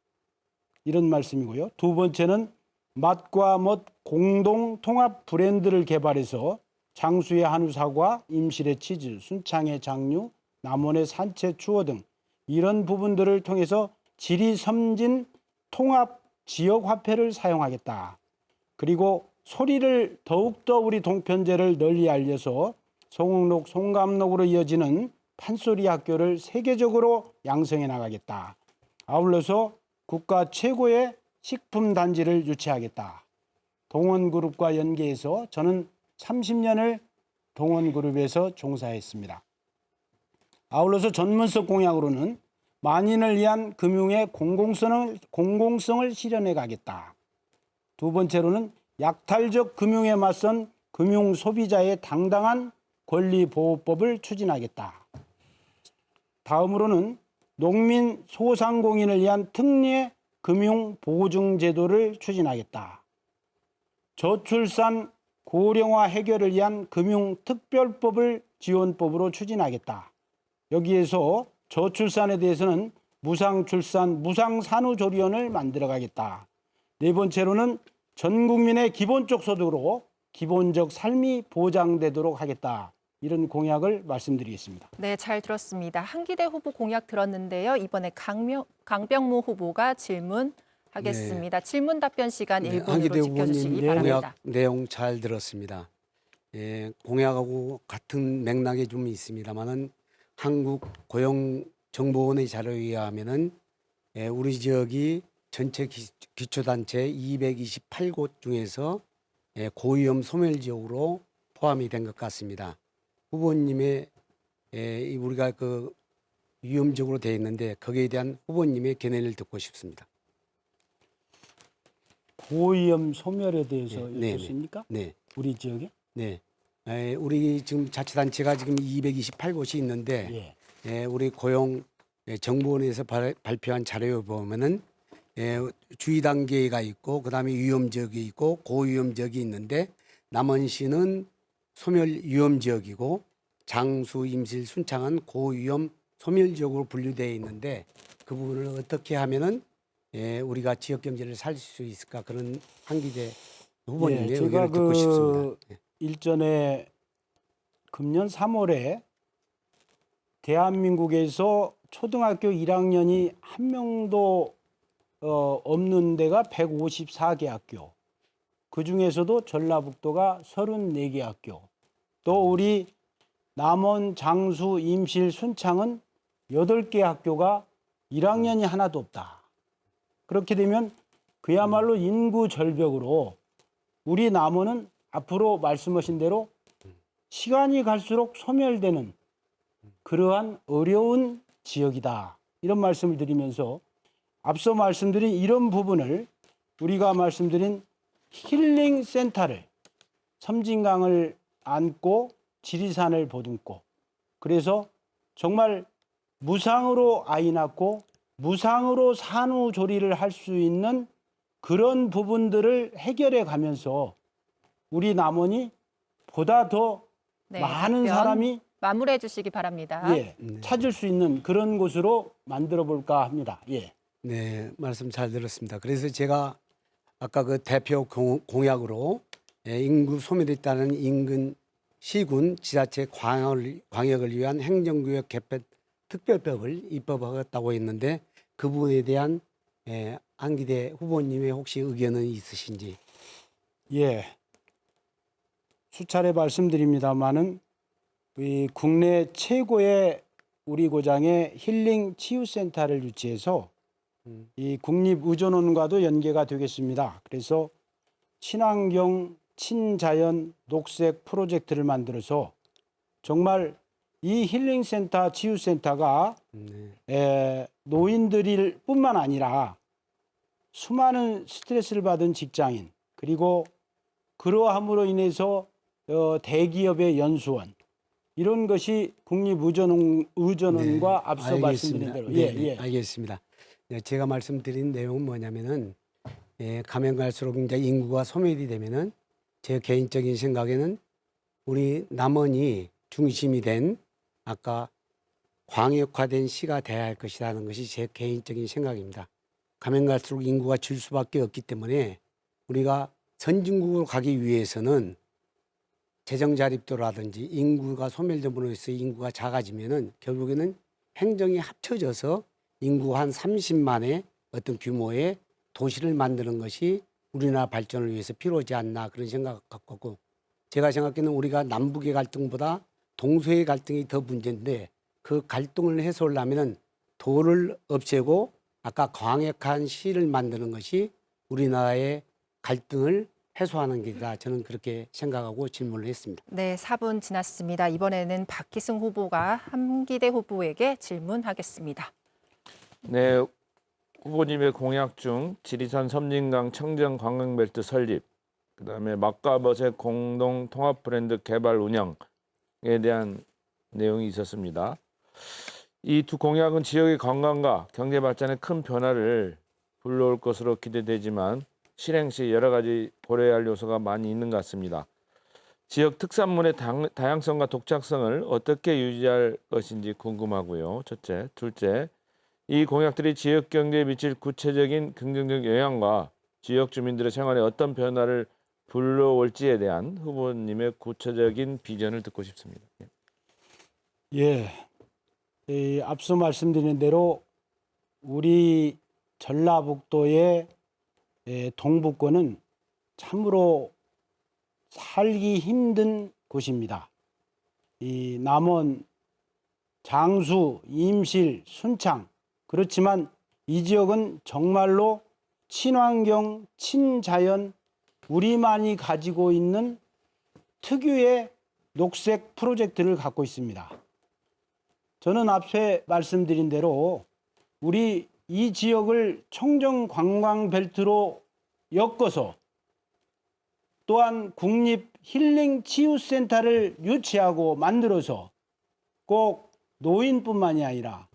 이런 말씀이고요. 두 번째는 맛과 멋 공동 통합 브랜드를 개발해서 장수의 한우 사과, 임실의 치즈, 순창의 장류, 남원의 산채 추어 등 이런 부분들을 통해서 지리 섬진 통합 지역 화폐를 사용하겠다. 그리고 소리를 더욱더 우리 동편제를 널리 알려서 송흥록, 송감록으로 이어지는 판소리 학교를 세계적으로 양성해 나가겠다. 아울러서 국가 최고의 식품 단지를 유치하겠다. 동원그룹과 연계해서 저는 30년을 동원그룹에서 종사했습니다. 아울러서 전문성 공약으로는 만인을 위한 금융의 공공성을 실현해 가겠다. 두 번째로는 약탈적 금융에 맞선 금융 소비자의 당당한 권리보호법을 추진하겠다. 다음으로는 농민 소상공인을 위한 특례 금융 보증 제도를 추진하겠다. 저출산 고령화 해결을 위한 금융 특별법을 지원법으로 추진하겠다. 여기에서 저출산에 대해서는 무상출산, 무상산후조리원을 만들어가겠다. 네 번째로는 전 국민의 기본적 소득으로 기본적 삶이 보장되도록 하겠다. 이런 공약을 말씀드리겠습니다. 네, 잘 들었습니다. 한기대 후보 공약 들었는데요. 이번에 강병무 후보가 질문하겠습니다. 질문 답변 시간 네, 1분으로 한기대 지켜주시기 후보님 바랍니다. 공약 내용 잘 들었습니다. 예, 공약하고 같은 맥락이 좀 있습니다만은 한국고용정보원의 자료에 의하면은 우리 지역이 전체 기초단체 228곳 중에서 고위험 소멸 지역으로 포함이 된 것 같습니다. 후보님의 우리가 그 위험적으로 되어 있는데 거기에 대한 후보님의 견해를 듣고 싶습니다. 고위험 소멸에 대해서 네, 여쭙습니까? 네, 우리 지역에? 네. 우리 지금 자치단체가 지금 228곳이 있는데 우리 고용정보원에서 발표한 자료에 보면은 주의 단계가 있고 그다음에 위험 지역이 있고 고위험 지역이 있는데 남원시는 소멸 위험 지역이고 장수, 임실, 순창은 고위험 소멸 지역으로 분류되어 있는데 그 부분을 어떻게 하면은 우리가 지역 경제를 살릴 수 있을까 그런 한기대 후보님의 제가 의견을 듣고 싶습니다. 일전에 금년 3월에 대한민국에서 초등학교 1학년이 한 명도 없는 데가 154개 학교, 그 중에서도 전라북도가 34개 학교, 또 우리 남원, 장수, 임실, 순창은 8개 학교가 1학년이 하나도 없다. 그렇게 되면 그야말로 인구 절벽으로 우리 남원은 앞으로 말씀하신 대로 시간이 갈수록 소멸되는 그러한 어려운 지역이다. 이런 말씀을 드리면서 앞서 말씀드린 이런 부분을 우리가 말씀드린 힐링 센터를 섬진강을 안고 지리산을 보듬고 그래서 정말 무상으로 아이 낳고 무상으로 산후조리를 할 수 있는 그런 부분들을 해결해 가면서 우리 남원이 보다 더 네, 많은 답변 사람이 마무리해 주시기 바랍니다. 찾을 수 있는 그런 곳으로 만들어 볼까 합니다. 네, 말씀 잘 들었습니다. 그래서 제가 아까 그 대표 공약으로 인구 소멸했다는 인근 시군 지자체 광역을 위한 행정구역 개편 특별법을 입법하겠다고 했는데 그 부분에 대한 한기대 후보님의 혹시 의견은 있으신지? 수차례 말씀드립니다마는 이 국내 최고의 우리 고장의 힐링 치유센터를 유치해서 이 국립의전원과도 연계가 되겠습니다. 그래서 친환경, 친자연, 녹색 프로젝트를 만들어서 정말 이 힐링센터, 치유센터가 노인들일 뿐만 아니라 수많은 스트레스를 받은 직장인 그리고 그러함으로 인해서 대기업의 연수원 이런 것이 국립의전원과 앞서 말씀드린 대로 알겠습니다. 제가 말씀드린 내용은 뭐냐면은 가면 갈수록 이제 인구가 소멸이 되면은 제 개인적인 생각에는 우리 남원이 중심이 된 아까 광역화된 시가 돼야 할 것이라는 것이 제 개인적인 생각입니다. 가면 갈수록 인구가 줄 수밖에 없기 때문에 우리가 선진국으로 가기 위해서는 재정 자립도라든지 인구가 소멸됨으로 해서 인구가 작아지면은 결국에는 행정이 합쳐져서 인구 한 30만의 어떤 규모의 도시를 만드는 것이 우리나라 발전을 위해서 필요하지 않나 그런 생각 갖고 제가 생각하기에는 우리가 남북의 갈등보다 동서의 갈등이 더 문제인데 그 갈등을 해소하려면은 도를 없애고 아까 광역한 시를 만드는 것이 우리나라의 갈등을 해소하는 길이다. 저는 그렇게 생각하고 질문을 했습니다. 네, 4분 지났습니다. 이번에는 박희승 후보가 한기대 후보에게 질문하겠습니다. 네, 후보님의 공약 중 지리산 섬진강 청정 관광벨트 설립, 그다음에 맛과벗의 공동 통합 브랜드 개발 운영에 대한 내용이 있었습니다. 이 두 공약은 지역의 관광과 경제 발전에 큰 변화를 불러올 것으로 기대되지만 실행 시 여러 가지 고려해야 할 요소가 많이 있는 것 같습니다. 지역 특산물의 다양성과 독창성을 어떻게 유지할 것인지 궁금하고요. 첫째. 둘째, 이 공약들이 지역 경제에 미칠 구체적인 긍정적 영향과 지역 주민들의 생활에 어떤 변화를 불러올지에 대한 후보님의 구체적인 비전을 듣고 싶습니다. 예, 앞서 말씀드린 대로 우리 전라북도의 동북권은 참으로 살기 힘든 곳입니다. 이 남원, 장수, 임실, 순창 그렇지만 이 지역은 정말로 친환경, 친자연, 우리만이 가지고 있는 특유의 녹색 프로젝트를 갖고 있습니다. 저는 앞서 말씀드린 대로 우리 이 지역을 청정 관광 벨트로 엮어서 또한 국립 힐링 치유센터를 유치하고 만들어서 꼭 노인뿐만이 아니라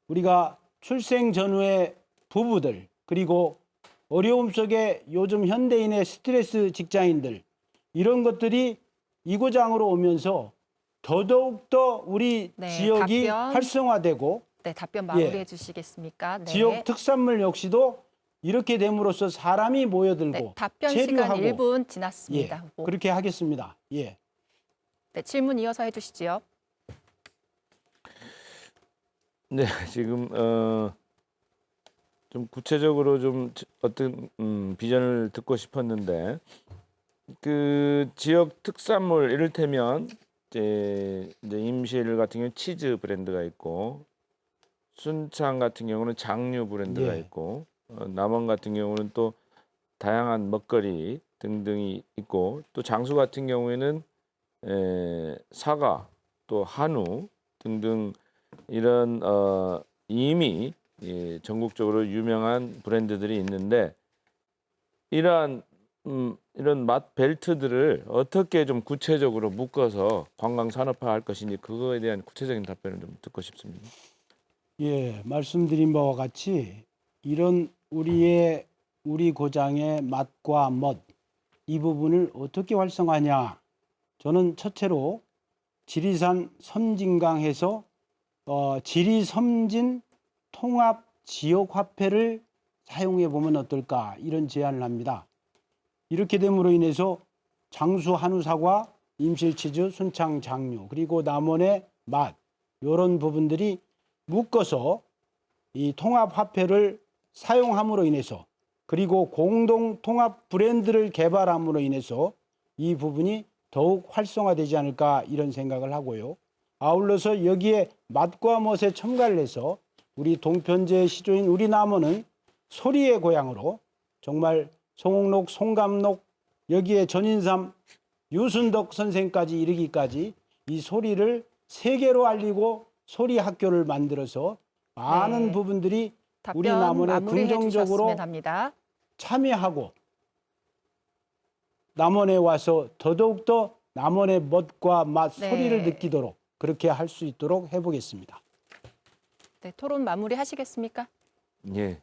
우리가 출생 전후의 부부들 그리고 어려움 속에 요즘 현대인의 스트레스 직장인들 이런 것들이 이고장으로 오면서 더더욱더 우리 네, 지역이 답변. 활성화되고 네, 답변 마무리해 주시겠습니까? 네. 지역 특산물 역시도 이렇게 됨으로써 사람이 모여들고 네, 답변 체류하고 시간 1분 지났습니다. 후보. 그렇게 하겠습니다. 예. 네, 질문 이어서 해주시지요. 네, 지금 좀 구체적으로 좀 어떤 비전을 듣고 싶었는데 그 지역 특산물 이를테면 이제 임실 같은 경우 치즈 브랜드가 있고 순창 같은 경우는 장류 브랜드가 예. 있고 남원 같은 경우는 또 다양한 먹거리 등등이 있고 또 장수 같은 경우에는 사과 또 한우 등등 이런 이미 전국적으로 유명한 브랜드들이 있는데 이런 맛 벨트들을 어떻게 좀 구체적으로 묶어서 관광 산업화할 것인지 그거에 대한 구체적인 답변을 좀 듣고 싶습니다. 예, 말씀드린 바와 같이 이런 우리 고장의 맛과 멋 이 부분을 어떻게 활성화하냐. 저는 첫째로 지리산 섬진강에서 지리섬진 통합 지역 화폐를 사용해 보면 어떨까 이런 제안을 합니다. 이렇게 됨으로 인해서 장수 한우 사과, 임실치즈, 순창 장류 그리고 남원의 맛 이런 부분들이 묶어서 이 통합 화폐를 사용함으로 인해서 그리고 공동 통합 브랜드를 개발함으로 인해서 이 부분이 더욱 활성화되지 않을까 이런 생각을 하고요. 아울러서 여기에 맛과 멋에 첨가를 해서 우리 동편제의 시조인 우리 남원은 소리의 고향으로 정말 송옥록, 송감록 여기에 전인삼, 유순덕 선생까지 이르기까지 이 소리를 세계로 알리고 소리 학교를 만들어서 많은 네. 부분들이 우리 답변 남원에 마무리해 긍정적으로 주셨으면 합니다. 참여하고 남원에 와서 더더욱더 남원의 멋과 맛, 네. 소리를 느끼도록 그렇게 할 수 있도록 해보겠습니다. 네, 토론 마무리 하시겠습니까? 예.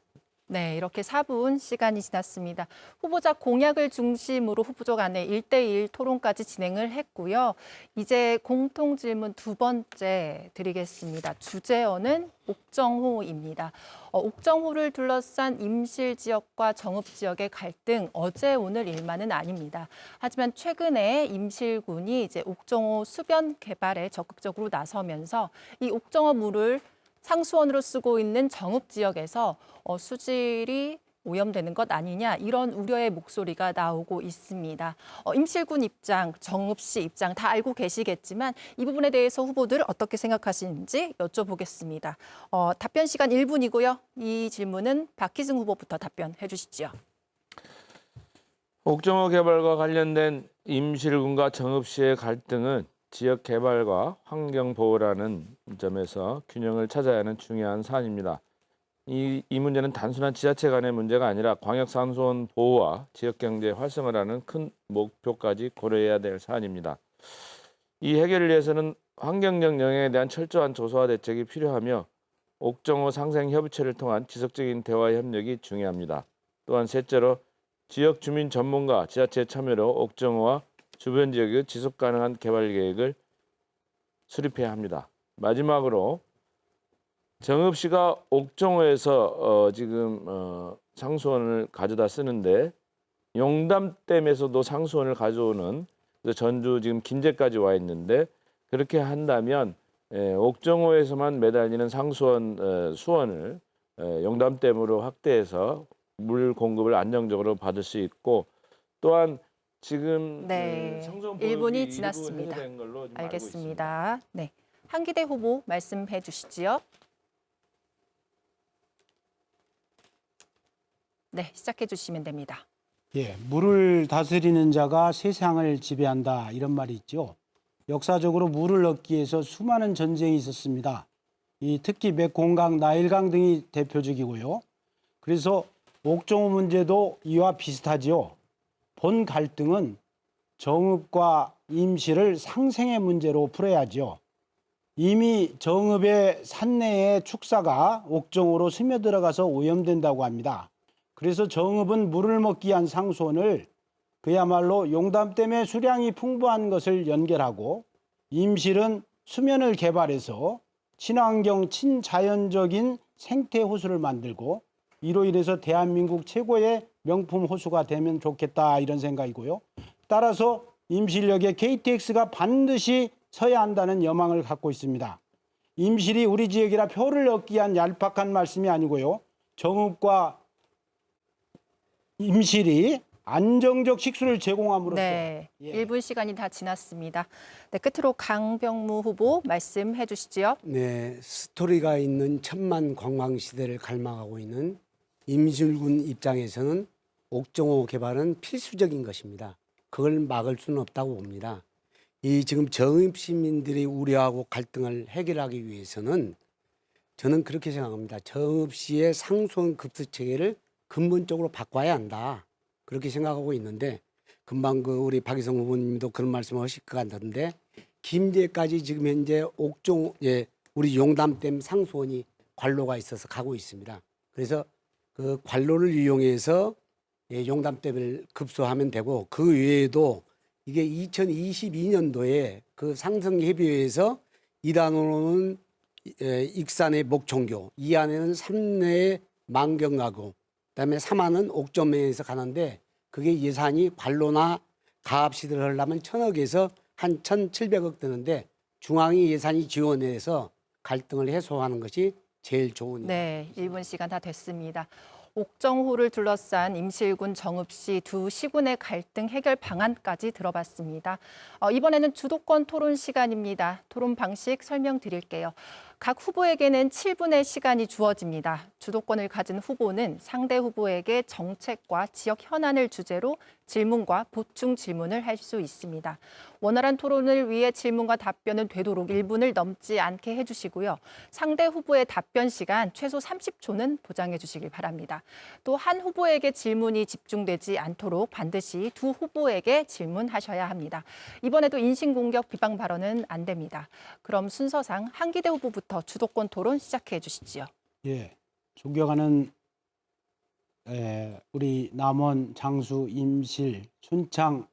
네, 이렇게 4분 시간이 지났습니다. 후보자 공약을 중심으로 후보자 간의 1대1 토론까지 진행을 했고요. 이제 공통 질문 두 번째 드리겠습니다. 주제어는 옥정호입니다. 옥정호를 둘러싼 임실 지역과 정읍 지역의 갈등 어제 오늘 일만은 아닙니다. 하지만 최근에 임실군이 이제 옥정호 수변 개발에 적극적으로 나서면서 이 옥정호 물을 상수원으로 쓰고 있는 정읍 지역에서 수질이 오염되는 것 아니냐 이런 우려의 목소리가 나오고 있습니다. 임실군 입장, 정읍시 입장 다 알고 계시겠지만 이 부분에 대해서 후보들 어떻게 생각하시는지 여쭤보겠습니다. 답변 시간 1분이고요. 이 질문은 박희승 후보부터 답변해 주시죠. 옥정호 개발과 관련된 임실군과 정읍시의 갈등은 지역 개발과 환경 보호라는 점에서 균형을 찾아야 하는 중요한 사안입니다. 이 문제는 단순한 지자체 간의 문제가 아니라 광역상수원 보호와 지역경제 활성화라는 큰 목표까지 고려해야 될 사안입니다. 이 해결을 위해서는 환경적 영향에 대한 철저한 조사와 대책이 필요하며 옥정호 상생협의체를 통한 지속적인 대화 협력이 중요합니다. 또한 셋째로 지역 주민 전문가 지자체 참여로 옥정호와 주변 지역의 지속 가능한 개발 계획을 수립해야 합니다. 마지막으로 정읍시가 옥정호에서 지금 상수원을 가져다 쓰는데 용담댐에서도 상수원을 가져오는, 그래서 전주 지금 긴제까지 와 있는데, 그렇게 한다면 옥정호에서만 매달리는 상수원 수원을 용담댐으로 확대해서 물 공급을 안정적으로 받을 수 있고, 또한 지금 네, 상수원 1분이 보육이 일부 지났습니다. 해소된 걸로 지금 알고 있습니다. 알겠습니다. 네, 한기대 후보 말씀해 주시지요. 네, 시작해 주시면 됩니다. 예, 물을 다스리는 자가 세상을 지배한다 이런 말이 있죠. 역사적으로 물을 얻기 위해서 수많은 전쟁이 있었습니다. 특히 맥공강, 나일강 등이 대표적이고요. 그래서 옥정호 문제도 이와 비슷하지요. 본 갈등은 정읍과 임시를 상생의 문제로 풀어야죠. 이미 정읍의 산내의 축사가 옥정호로 스며들어가서 오염된다고 합니다. 그래서 정읍은 물을 먹기 위한 상수원을 그야말로 용담댐의 수량이 풍부한 것을 연결하고, 임실은 수면을 개발해서 친환경 친자연적인 생태 호수를 만들고, 이로 인해서 대한민국 최고의 명품 호수가 되면 좋겠다 이런 생각이고요. 따라서 임실역에 KTX가 반드시 서야 한다는 여망을 갖고 있습니다. 임실이 우리 지역이라 표를 얻기 위한 얄팍한 말씀이 아니고요. 정읍과 임실이 안정적 식수를 제공함으로써 네, 예. 1분 시간이 다 지났습니다. 네, 끝으로 강병무 후보 말씀해 주시지요. 네, 스토리가 있는 천만 관광 시대를 갈망하고 있는 임실군 입장에서는 옥정호 개발은 필수적인 것입니다. 그걸 막을 수는 없다고 봅니다. 이 지금 정읍 시민들이 우려하고 갈등을 해결하기 위해서는 저는 그렇게 생각합니다. 정읍시의 상수원 급수 체계를 근본적으로 바꿔야 한다. 그렇게 생각하고 있는데, 금방 우리 박희성 후보님도 그런 말씀을 하실 것 같은데, 김제까지 지금 현재 우리 용담댐 상수원이 관로가 있어서 가고 있습니다. 그래서 그 관로를 이용해서 용담댐을 급수하면 되고, 그 외에도 이게 2022년도에 그 상성협의회에서 2단으로는 익산의 목총교, 2안에는 삼내의 만경가구, 그다음에 3안은 옥점에서 가는데, 그게 예산이 관로나 가압시설을 하려면 1,000억에서 한 1,700억 드는데, 중앙이 예산이 지원해서 갈등을 해소하는 것이 제일 좋은 네, 1분 시간 다 됐습니다. 옥정호를 둘러싼 임실군, 정읍시 두 시군의 갈등 해결 방안까지 들어봤습니다. 이번에는 주도권 토론 시간입니다. 토론 방식 설명드릴게요. 각 후보에게는 7분의 시간이 주어집니다. 주도권을 가진 후보는 상대 후보에게 정책과 지역 현안을 주제로 질문과 보충 질문을 할 수 있습니다. 원활한 토론을 위해 질문과 답변은 되도록 1분을 넘지 않게 해주시고요. 상대 후보의 답변 시간 최소 30초는 보장해 주시길 바랍니다. 또 한 후보에게 질문이 집중되지 않도록 반드시 두 후보에게 질문하셔야 합니다. 이번에도 인신공격 비방 발언은 안 됩니다. 그럼 순서상 한기대 후보부터 주도권 토론 시작해 주시지요. 예, 존경하는 우리 남원, 장수, 임실, 순창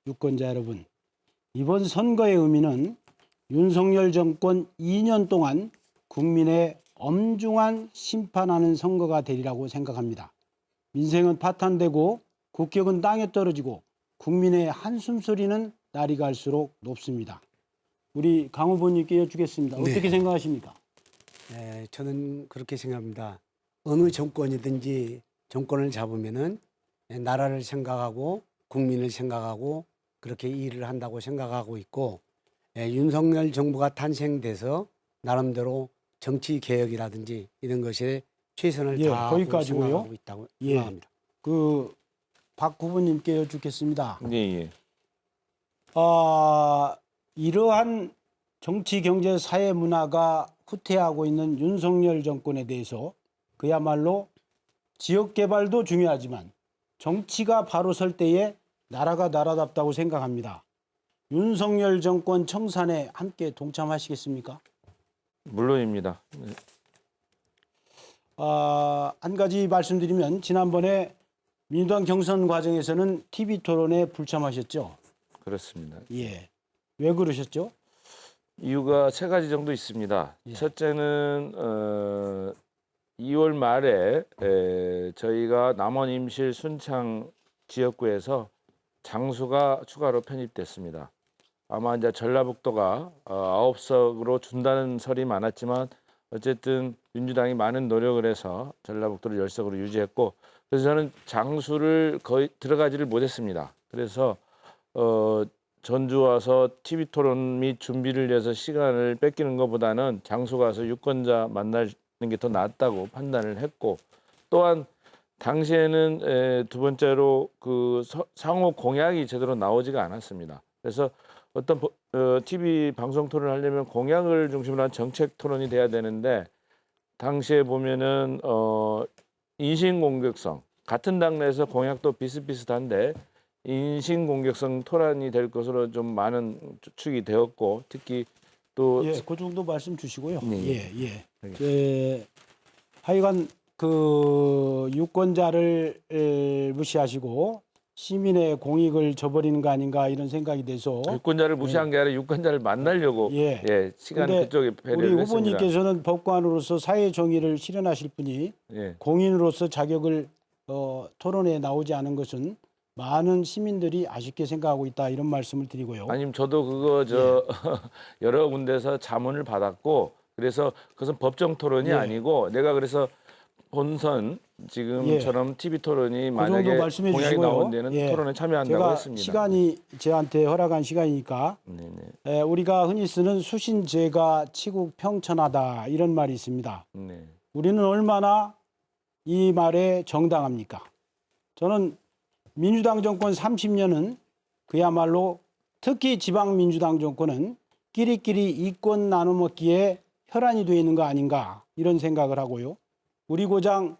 유권자 여러분, 이번 선거의 의미는 윤석열 정권 2년 동안 국민의 엄중한 심판하는 선거가 되리라고 생각합니다. 민생은 파탄되고 국격은 땅에 떨어지고 국민의 한숨소리는 날이 갈수록 높습니다. 우리 강 후보님께 여쭙겠습니다. 네. 어떻게 생각하십니까? 저는 그렇게 생각합니다. 어느 정권이든지 정권을 잡으면은 나라를 생각하고 국민을 생각하고 그렇게 일을 한다고 생각하고 있고, 윤석열 정부가 탄생돼서 나름대로 정치 개혁이라든지 이런 것에 최선을 다하고 거기까지고요. 생각하고 있다고 생각합니다. 박 후보님께 여쭙겠습니다. 예. 이러한 정치, 경제, 사회 문화가 후퇴하고 있는 윤석열 정권에 대해서 그야말로 지역 개발도 중요하지만 정치가 바로 설 때에 나라가 나라답다고 생각합니다. 윤석열 정권 청산에 함께 동참하시겠습니까? 물론입니다. 한 가지 말씀드리면, 지난번에 민주당 경선 과정에서는 TV 토론에 불참하셨죠. 그렇습니다. 예. 왜 그러셨죠? 이유가 세 가지 정도 있습니다. 예. 첫째는 2월 말에 저희가 남원 임실 순창 지역구에서 장수가 추가로 편입됐습니다. 아마 이제 전라북도가 9석으로 준다는 설이 많았지만 어쨌든 민주당이 많은 노력을 해서 전라북도를 10석으로 유지했고, 그래서 저는 장수를 거의 들어가지를 못했습니다. 그래서 전주 와서 TV 토론 및 준비를 위해서 시간을 뺏기는 것보다는 장수 가서 유권자 만나는 게 더 낫다고 판단을 했고, 또한 당시에는 두 번째로 그 상호 공약이 제대로 나오지가 않았습니다. 그래서 어떤 TV 방송 토론을 하려면 공약을 중심으로 한 정책 토론이 돼야 되는데, 당시에 보면은 인신공격성, 같은 당내에서 공약도 비슷비슷한데 인신공격성 토론이 될 것으로 좀 많은 추측이 되었고, 특히 또 예, 그 정도 말씀 주시고요. 네. 예. 하여간 그 유권자를 무시하시고 시민의 공익을 저버리는 거 아닌가 이런 생각이 돼서 유권자를 무시한 게 아니라 유권자를 만나려고 시간을 근데 그쪽에 우리 배려를 했습니다. 후보님께서는 법관으로서 사회 정의를 실현하실 분이 예. 공인으로서 자격을 토론에 나오지 않은 것은 많은 시민들이 아쉽게 생각하고 있다 이런 말씀을 드리고요. 아니면 저도 그거 여러 군데서 자문을 받았고, 그래서 그것은 법정 토론이 예. 아니고, 내가 그래서 본선 지금처럼 TV 토론이 그 만약에 정도 말씀해 공약이 주시고요. 나온 데는 예. 토론에 참여한다고 제가 했습니다. 시간이 저한테 허락한 시간이니까 네네. 우리가 흔히 쓰는 수신제가 치국 평천하다 이런 말이 있습니다. 네. 우리는 얼마나 이 말에 정당합니까? 저는 민주당 정권 30년은 그야말로 특히 지방민주당 정권은 끼리끼리 이권 나눠먹기에 혈안이 되어 있는 거 아닌가 이런 생각을 하고요. 우리 고장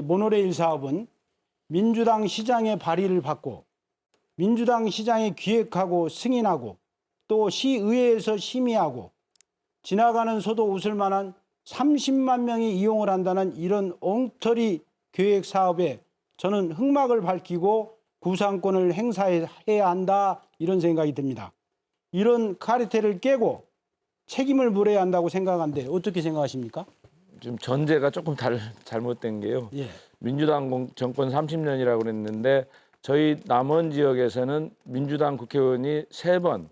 모노레일 사업은 민주당 시장의 발의를 받고 민주당 시장에 기획하고 승인하고 또 시의회에서 심의하고 지나가는 소도 웃을 만한 30만 명이 이용을 한다는 이런 엉터리 계획 사업에 저는 흑막을 밝히고 구상권을 행사해야 한다 이런 생각이 듭니다. 이런 카르텔을 깨고 책임을 물어야 한다고 생각하는데 어떻게 생각하십니까? 지금 전제가 조금 잘못된 게요. 예. 민주당 정권 30년이라고 그랬는데 저희 남원 지역에서는 민주당 국회의원이 3번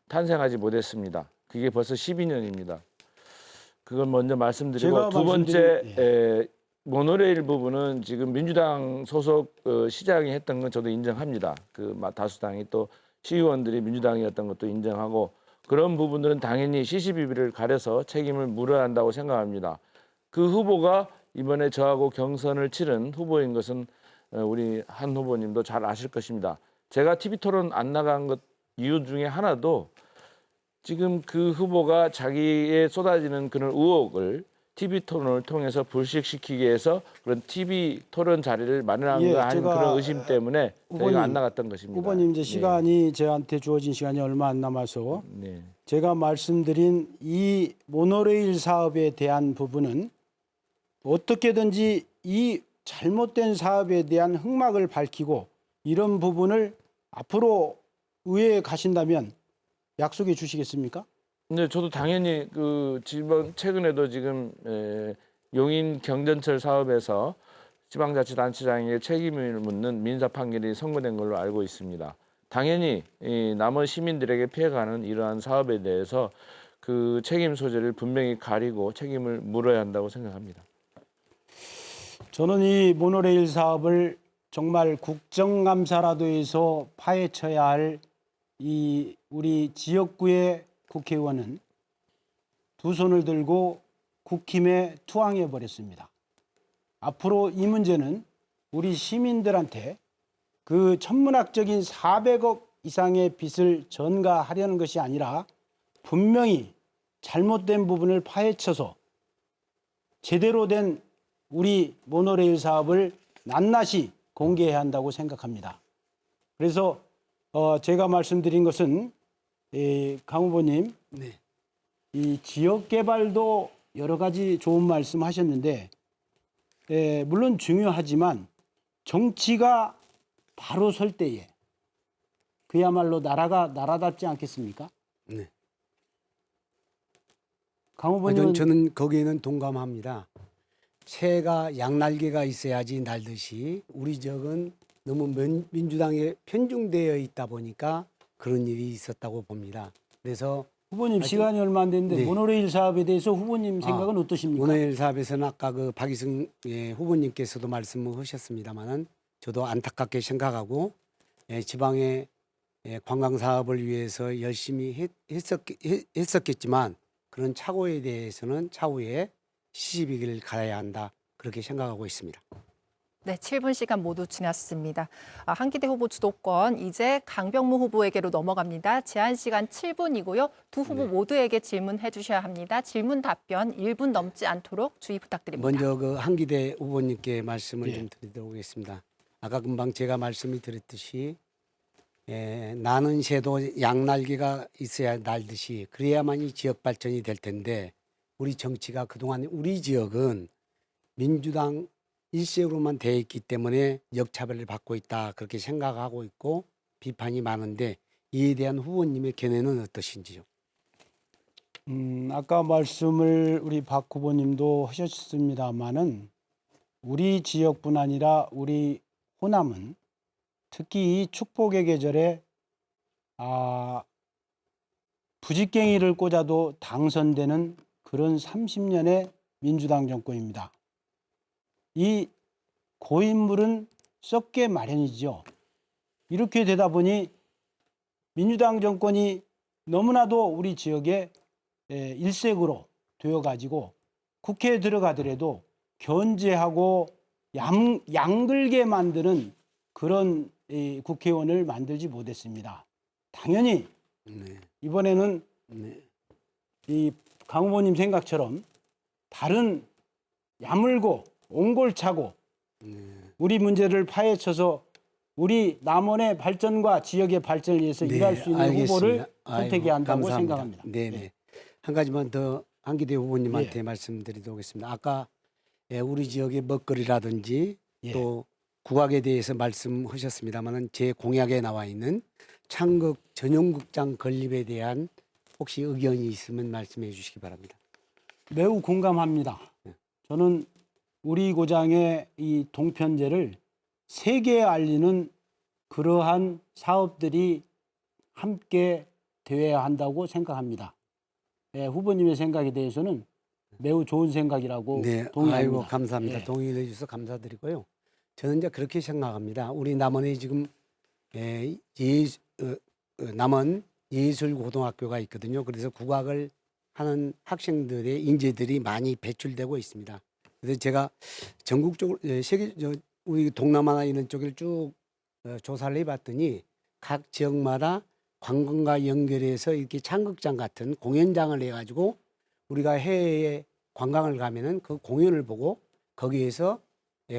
탄생하지 못했습니다. 그게 벌써 12년입니다. 그걸 먼저 말씀드리고, 두 번째 모노레일 부분은 지금 민주당 소속 시장이 했던 건 저도 인정합니다. 그 다수당이 또 시의원들이 민주당이었던 것도 인정하고, 그런 부분들은 당연히 시시비비를 가려서 책임을 물어야 한다고 생각합니다. 그 후보가 이번에 저하고 경선을 치른 후보인 것은 우리 한 후보님도 잘 아실 것입니다. 제가 TV 토론 안 나간 것 이유 중에 하나도 지금 그 후보가 자기의 쏟아지는 그런 의혹을 TV 토론을 통해서 불식시키기 위해서 그런 TV 토론 자리를 마련한가 하는 그런 의심 때문에 저희가 안 나갔던 것입니다. 후보님 이제 시간이 저한테 주어진 시간이 얼마 안 남아서 네. 제가 말씀드린 이 모노레일 사업에 대한 부분은 어떻게든지 이 잘못된 사업에 대한 흑막을 밝히고 이런 부분을 앞으로 의회에 가신다면 약속해 주시겠습니까? 네, 저도 당연히 최근에도 지금 용인 경전철 사업에서 지방자치단체장에게 책임을 묻는 민사 판결이 선고된 걸로 알고 있습니다. 당연히 이 남원 시민들에게 피해가는 이러한 사업에 대해서 그 책임 소재를 분명히 가리고 책임을 물어야 한다고 생각합니다. 저는 이 모노레일 사업을 정말 국정감사라도 해서 파헤쳐야 할 이 우리 지역구의 국회의원은 두 손을 들고 국힘에 투항해 버렸습니다. 앞으로 이 문제는 우리 시민들한테 그 천문학적인 400억 이상의 빚을 전가하려는 것이 아니라 분명히 잘못된 부분을 파헤쳐서 제대로 된 우리 모노레일 사업을 낱낱이 공개해야 한다고 생각합니다. 그래서 제가 말씀드린 것은 강 후보님, 네. 이 지역 개발도 여러 가지 좋은 말씀하셨는데 물론 중요하지만 정치가 바로 설 때에 그야말로 나라가 나라답지 않겠습니까? 네. 강 후보님은 저는 거기에는 동감합니다. 새가 양날개가 있어야지 날듯이 우리 지역은 너무 민주당에 편중되어 있다 보니까 그런 일이 있었다고 봅니다. 그래서 후보님 시간이 얼마 안 됐는데 네. 모노레일 사업에 대해서 후보님 생각은 어떠십니까? 모노레일 사업에서는 아까 그 박이승 후보님께서도 말씀을 하셨습니다만은 저도 안타깝게 생각하고 지방의 관광 사업을 위해서 열심히 했었겠지만 그런 착오에 대해서는 차후에 시시비기를 가야 한다 그렇게 생각하고 있습니다. 네, 7분 시간 모두 지났습니다. 한기대 후보 주도권 이제 강병무 후보에게로 넘어갑니다. 제한 시간 7분이고요. 두 후보 모두에게 질문해 주셔야 합니다. 질문 답변 1분 넘지 않도록 주의 부탁드립니다. 먼저 그 한기대 후보님께 말씀을 예. 좀 드리도록 하겠습니다. 아까 금방 제가 말씀을 드렸듯이 나는 새도 양날개가 있어야 날듯이 그래야만이 지역 발전이 될 텐데 우리 정치가 그동안 우리 지역은 민주당 일색으로만 돼 있기 때문에 역차별을 받고 있다 그렇게 생각하고 있고 비판이 많은데 이에 대한 후보님의 견해는 어떠신지요? 아까 말씀을 우리 박 후보님도 하셨습니다마는 우리 지역뿐 아니라 우리 호남은 특히 이 축복의 계절에 부직갱이를 꽂아도 당선되는 그런 30년의 민주당 정권입니다. 이 고인물은 썩게 마련이죠. 이렇게 되다 보니 민주당 정권이 너무나도 우리 지역에 일색으로 되어가지고 국회에 들어가더라도 견제하고 양글게 만드는 그런 국회의원을 만들지 못했습니다. 당연히 네. 이번에는 네. 이 강 후보님 생각처럼 다른 야물고 옹골차고 우리 문제를 파헤쳐서 우리 남원의 발전과 지역의 발전을 위해서 일할 수 있는 알겠습니다. 후보를 선택해야 한다고 감사합니다. 생각합니다. 네네. 한 가지만 더 한기대 후보님한테 예. 말씀드리도록 하겠습니다. 아까 우리 지역의 먹거리라든지 예. 또 국악에 대해서 말씀하셨습니다만은 제 공약에 나와 있는 창극 전용극장 건립에 대한 혹시 의견이 있으면 말씀해 주시기 바랍니다. 매우 공감합니다. 저는 우리 고장의 이 동편제를 세계에 알리는 그러한 사업들이 함께 되어야 한다고 생각합니다. 후보님의 생각에 대해서는 매우 좋은 생각이라고 네, 동의합니다. 아이고 감사합니다. 예. 동의해 주셔서 감사드리고요. 저는 이제 그렇게 생각합니다. 우리 남원에 지금 남원 예술고등학교가 있거든요. 그래서 국악을 하는 학생들의 인재들이 많이 배출되고 있습니다. 그래서 제가 전국적으로 우리 동남아나 이런 쪽을 쭉 조사를 해봤더니 각 지역마다 관광과 연결해서 이렇게 창극장 같은 공연장을 해가지고 우리가 해외에 관광을 가면은 그 공연을 보고 거기에서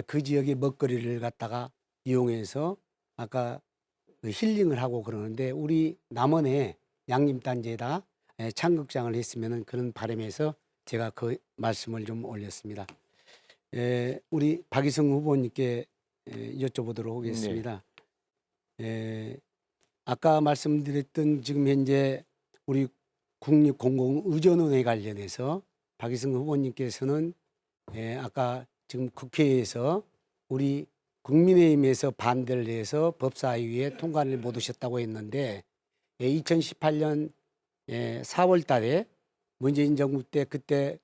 그 지역의 먹거리를 갖다가 이용해서 아까 그 힐링을 하고 그러는데 우리 남원에 양림단지에다 창극장을 했으면은 그런 바람에서 제가 그 말씀을 좀 올렸습니다. 우리 박이성 후보님께 여쭤보도록 하겠습니다. 아까 말씀드렸던 지금 현재 우리 국립공공의전원회 관련해서 박이성 후보님께서는 아까 지금 국회에서 우리 국민의힘에서 반대를 해서 법사위에 통과를 못 하셨다고 했는데 2018년 4월 달에 문재인 정부 때 그때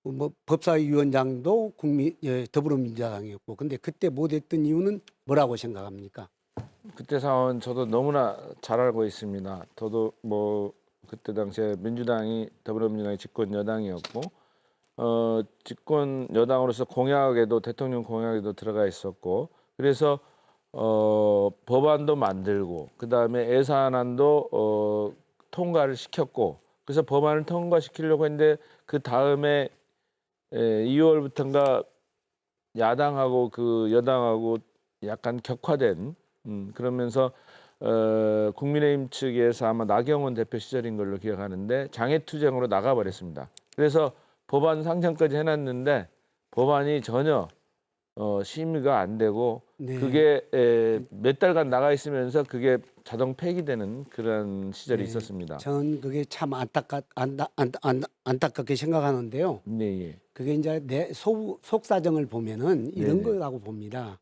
뭐 법사위 위원장도 더불어민주당이었고 근데 그때 못했던 이유는 뭐라고 생각합니까? 그때 상황은 저도 너무나 잘 알고 있습니다. 저도 뭐 그때 당시에 민주당이 더불어민주당이 집권 여당이었고 집권 여당으로서 공약에도 대통령 공약에도 들어가 있었고 그래서 법안도 만들고 그 다음에 예산안도 통과를 시켰고 그래서 법안을 통과시키려고 했는데 그 다음에 2월부터인가 야당하고 그 여당하고 약간 격화된 그러면서 국민의힘 측에서 아마 나경원 대표 시절인 걸로 기억하는데 장애투쟁으로 나가버렸습니다. 그래서 법안 상정까지 해놨는데 법안이 전혀 심의가 안 되고 네. 그게 몇 달간 나가 있으면서 그게 자동 폐기되는 그런 시절이 네. 있었습니다. 저는 그게 참 안타깝게 생각하는데요. 네, 예. 그게 이제 내 속사정을 보면은 이런 네네. 거라고 봅니다.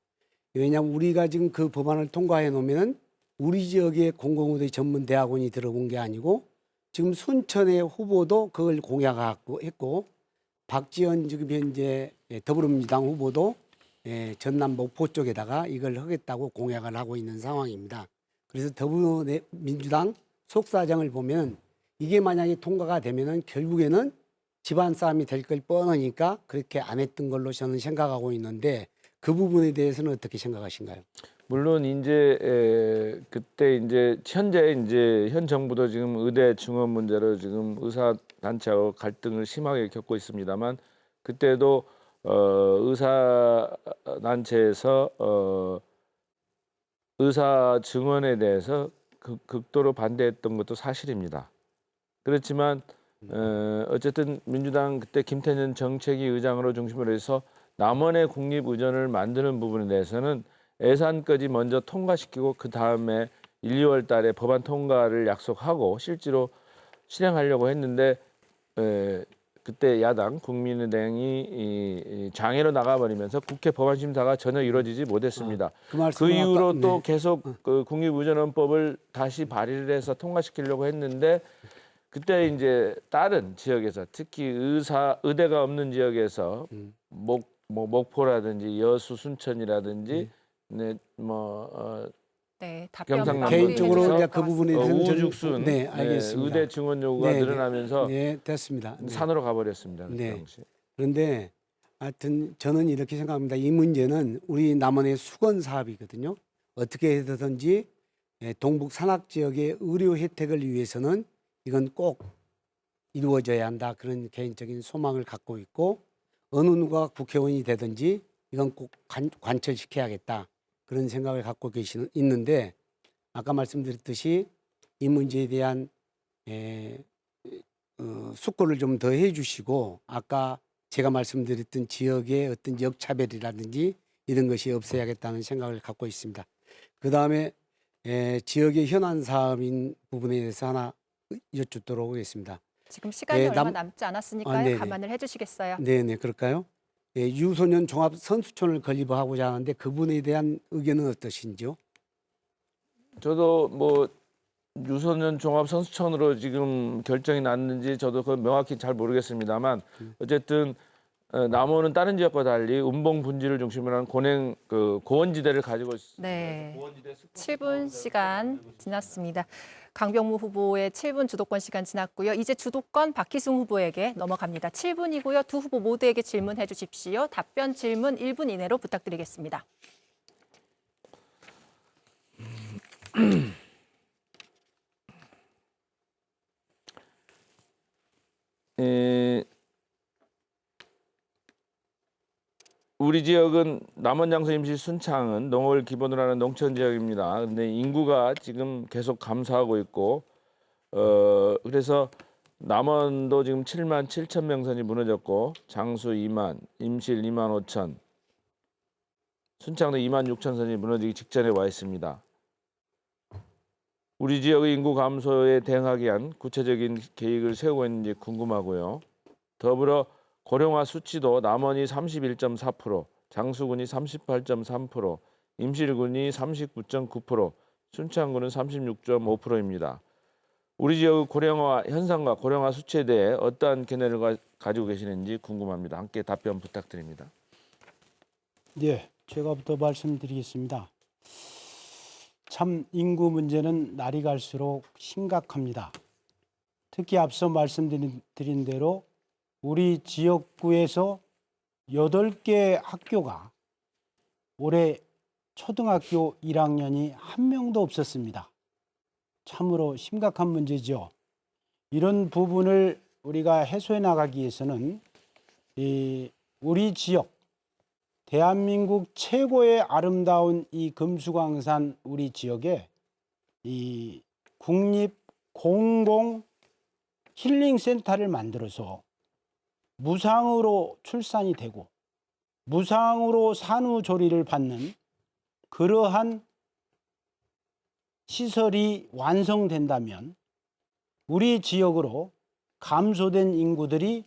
왜냐하면 우리가 지금 그 법안을 통과해 놓으면은 우리 지역에 공공의대 전문 대학원이 들어온 게 아니고 지금 순천의 후보도 그걸 공약하고 했고 박지원 지금 현재 더불어민주당 후보도 전남 목포 쪽에다가 이걸 하겠다고 공약을 하고 있는 상황입니다. 그래서 더불어민주당 속사정을 보면 이게 만약에 통과가 되면은 결국에는 집안 싸움이 될 걸 뻔하니까 그렇게 안 했던 걸로 저는 생각하고 있는데 그 부분에 대해서는 어떻게 생각하신가요? 물론 이제 그때 이제 현재 이제 현 정부도 지금 의대 증원 문제로 지금 의사 단체하고 갈등을 심하게 겪고 있습니다만 그때도 의사 단체에서 의사 증원에 대해서 극도로 반대했던 것도 사실입니다. 그렇지만 어쨌든 민주당 그때 김태년 정책위 의장으로 중심으로 해서 남원의 국립의전을 만드는 부분에 대해서는 예산까지 먼저 통과시키고 그 다음에 1, 2월 달에 법안 통과를 약속하고 실제로 실행하려고 했는데 그때 야당 국민의당이 이 장애로 나가버리면서 국회 법안 심사가 전혀 이루어지지 못했습니다. 그 말씀은 그 이후로 아까- 또 네. 계속 그 국립의전헌법을 다시 발의를 해서 통과시키려고 했는데 그때 이제 다른 지역에서 특히 의대가 없는 지역에서 목포라든지 여수, 순천이라든지 네, 답변 경상남도 개인적으로 마무리해 이제 주셔야 그 될 것 부분에 같습니다. 대해서는 우후죽순 네, 알겠습니다. 의대 증원 요구가 네, 네. 늘어나면서 네, 됐습니다. 네. 산으로 가버렸습니다. 그 네. 당시. 그런데 하여튼 저는 이렇게 생각합니다. 이 문제는 우리 남원의 수건 사업이거든요. 어떻게 해서든지 동북 산악 지역의 의료 혜택을 위해서는 이건 꼭 이루어져야 한다. 그런 개인적인 소망을 갖고 있고 어느 누가 국회의원이 되든지 이건 꼭 관철시켜야겠다. 그런 생각을 갖고 있는데 아까 말씀드렸듯이 이 문제에 대한 숙고를 좀 더 해주시고 아까 제가 말씀드렸던 지역의 어떤 역차별이라든지 이런 것이 없어야겠다는 생각을 갖고 있습니다. 그 다음에 지역의 현안 사업인 부분에 대해서 하나 여쭙도록 하겠습니다. 지금 시간이 네, 얼마 남지 않았으니까요. 네네. 감안을 해주시겠어요? 네네 그럴까요? 유소년 종합 선수촌을 건립하고자 하는데 그분에 대한 의견은 어떠신지요? 저도 뭐 유소년 종합 선수촌으로 지금 결정이 났는지 저도 그건 명확히 잘 모르겠습니다만 어쨌든 남원은 다른 지역과 달리 운봉 분지를 중심으로 한 고원지대를 가지고 있습니다. 네. 고원지대 7분 시간 지났습니다. 강병무 후보의 7분 주도권 시간 지났고요. 이제 주도권 박희승 후보에게 넘어갑니다. 7분이고요. 두 후보 모두에게 질문해 주십시오. 답변 질문 1분 이내로 부탁드리겠습니다. 우리 지역은 남원 장서 임시 순창은 농업을 기본으로 하는 농촌 지역입니다. 그런데 인구가 지금 계속 감소하고 있고 그래서 남원도 지금 7만 7천 명선이 무너졌고 장수 2만, 임실 2만 5천, 순창도 2만 6천 선이 무너지기 직전에 와 있습니다. 우리 지역의 인구 감소에 대응하기 위한 구체적인 계획을 세우고 있는지 궁금하고요. 더불어 고령화 수치도 남원이 31.4%, 장수군이 38.3%, 임실군이 39.9%, 순창군은 36.5%입니다. 우리 지역의 고령화 현상과 고령화 수치에 대해 어떠한 견해를 가지고 계시는지 궁금합니다. 함께 답변 부탁드립니다. 예, 제가부터 말씀드리겠습니다. 참 인구 문제는 날이 갈수록 심각합니다. 특히 앞서 말씀드린 대로 우리 지역구에서 8개 학교가 올해 초등학교 1학년이 한 명도 없었습니다. 참으로 심각한 문제죠. 이런 부분을 우리가 해소해 나가기 위해서는 우리 지역 대한민국 최고의 아름다운 이 금수강산 우리 지역에 이 국립 공공 힐링센터를 만들어서 무상으로 출산이 되고 무상으로 산후조리를 받는 그러한 시설이 완성된다면 우리 지역으로 감소된 인구들이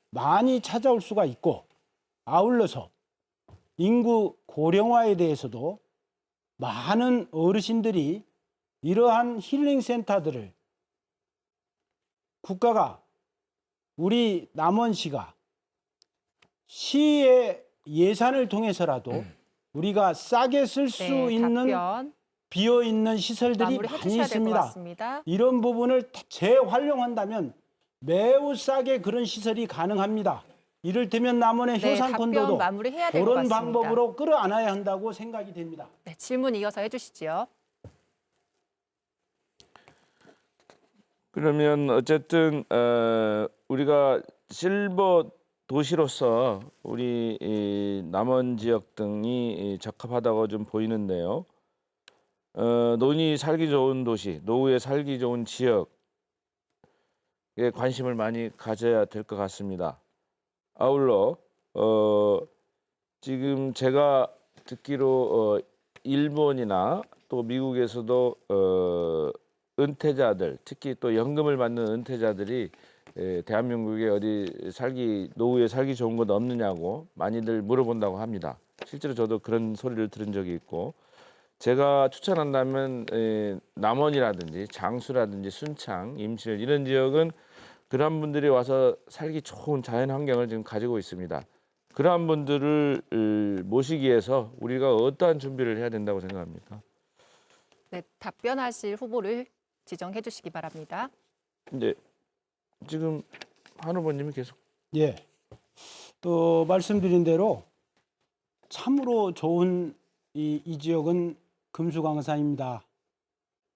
많이 찾아올 수가 있고, 아울러서 인구 고령화에 대해서도 많은 어르신들이 이러한 힐링센터들을 국가가, 우리 남원시가 시의 예산을 통해서라도 우리가 싸게 쓸 수 네, 있는 답변 비어있는 시설들이 마무리해 많이 주셔야 될 것 있습니다. 같습니다. 이런 부분을 재활용한다면 매우 싸게 그런 시설이 가능합니다. 이를테면 남원의 네, 효산콘도도 답변 마무리해야 될 것 그런 같습니다. 방법으로 끌어안아야 한다고 생각이 됩니다. 네, 질문 이어서 해주시죠. 그러면 어쨌든 우리가 실버 도시로서 우리 이 남원 지역 등이 적합하다고 좀 보이는데요. 노인이 살기 좋은 도시, 노후에 살기 좋은 지역에 관심을 많이 가져야 될 것 같습니다. 아울러 지금 제가 듣기로 일본이나 또 미국에서도 은퇴자들, 특히 또 연금을 받는 은퇴자들이 대한민국에 어디 노후에 살기 좋은 곳 없느냐고 많이들 물어본다고 합니다. 실제로 저도 그런 소리를 들은 적이 있고, 제가 추천한다면 남원이라든지 장수라든지 순창, 임실 이런 지역은 그런 분들이 와서 살기 좋은 자연 환경을 지금 가지고 있습니다. 그러한 분들을 모시기 위해서 우리가 어떠한 준비를 해야 된다고 생각합니까? 네, 답변하실 후보를 지정해 주시기 바랍니다. 이제 지금 한 후보님이 계속 예. 말씀드린 대로 참으로 좋은 이 지역은 금수강산입니다.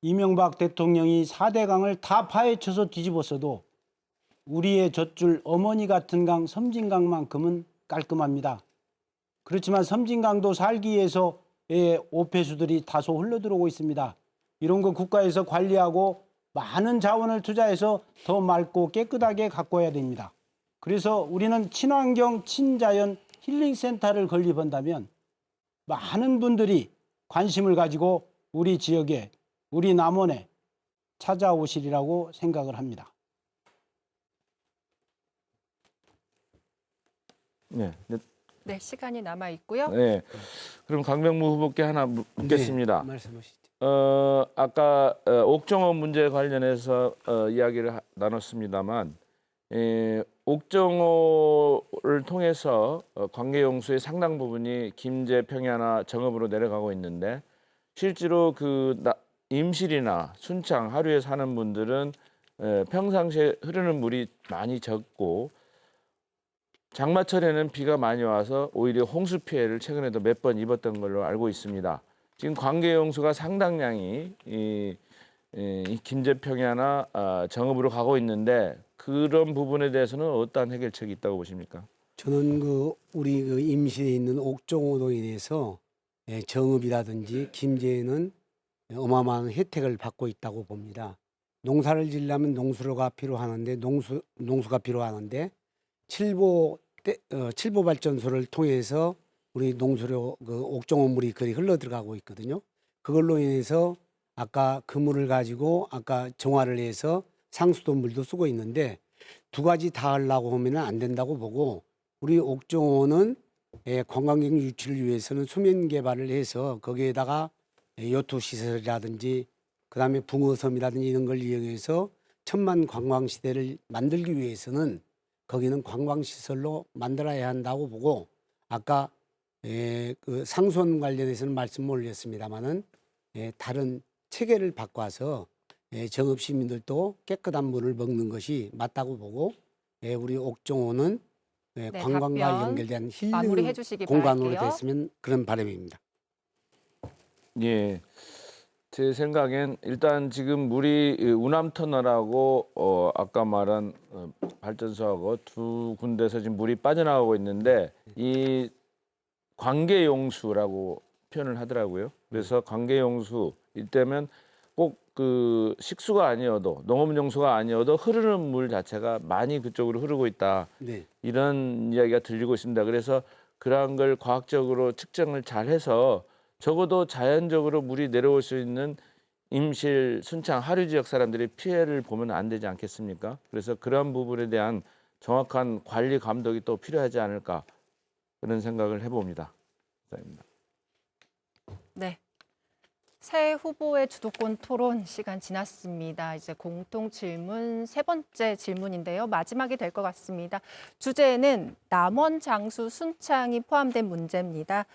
이명박 대통령이 4대 강을 다 파헤쳐서 뒤집었어도 우리의 젖줄 어머니 같은 강 섬진강만큼은 깔끔합니다. 그렇지만 섬진강도 살기 위해서의 오폐수들이 다소 흘러들어오고 있습니다. 이런 거 국가에서 관리하고 많은 자원을 투자해서 더 맑고 깨끗하게 가꿔야 됩니다. 그래서 우리는 친환경, 친자연 힐링센터를 건립한다면 많은 분들이 관심을 가지고 우리 지역에, 우리 남원에 찾아오시리라고 생각을 합니다. 네. 네, 시간이 남아 있고요. 네. 그럼 강병무 후보께 하나 묻겠습니다. 네, 말씀하시죠. 아까 옥정호 문제 관련해서 이야기를 나눴습니다만, 옥정호를 통해서 관계용수의 상당 부분이 김제, 평야나 정읍으로 내려가고 있는데, 실제로 임실이나 순창, 하류에 사는 분들은 평상시에 흐르는 물이 많이 적고 장마철에는 비가 많이 와서 오히려 홍수 피해를 최근에도 몇 번 입었던 걸로 알고 있습니다. 지금 관계용수가 상당량이 이 김제평야나 정읍으로 가고 있는데, 그런 부분에 대해서는 어떠한 해결책이 있다고 보십니까? 저는 우리 임시에 있는 옥정호로 인해서 정읍이라든지 김제에는 어마어마한 혜택을 받고 있다고 봅니다. 농사를 지으려면 농수로가 필요하는데 농수가 필요하는데 칠보 발전소를 통해서 우리 농수로 옥정호 물이 거의 흘러 들어가고 있거든요. 그걸로 인해서 아까 그 물을 가지고 아까 정화를 해서 상수도 물도 쓰고 있는데, 두 가지 다 하려고 하면 안 된다고 보고, 우리 옥정호는 관광객 유치를 위해서는 수면 개발을 해서 거기에다가 요트 시설이라든지 그다음에 붕어섬이라든지 이런 걸 이용해서 천만 관광 시대를 만들기 위해서는 거기는 관광 시설로 만들어야 한다고 보고, 아까 그 상수원 관련해서는 말씀 올렸습니다마는 다른 체계를 바꿔서 정읍 시민들도 깨끗한 물을 먹는 것이 맞다고 보고, 우리 옥정호는 관광과 답변 연결된 마무리해 힐링 주시기 공간으로 바랄게요. 됐으면 그런 바람입니다. 예, 제 생각엔 일단 지금 물이 우남터널하고 아까 말한 발전소하고 두 군데서 지금 물이 빠져나가고 있는데, 이 관계용수라고 표현을 하더라고요. 그래서 관계용수 이때면 꼭 그 식수가 아니어도, 농업용수가 아니어도 흐르는 물 자체가 많이 그쪽으로 흐르고 있다, 네. 이런 이야기가 들리고 있습니다. 그래서 그러한 걸 과학적으로 측정을 잘 해서 적어도 자연적으로 물이 내려올 수 있는 임실, 순창, 하류 지역 사람들이 피해를 보면 안 되지 않겠습니까? 그래서 그런 부분에 대한 정확한 관리 감독이 또 필요하지 않을까 그런 생각을 해봅니다. 감사합니다. 네. 새 후보의 주도권 토론 시간 지났습니다. 이제 공통 질문 세 번째 질문인데요. 마지막이 될 것 같습니다. 주제는 남원 장수 순창이 포함된 문제입니다.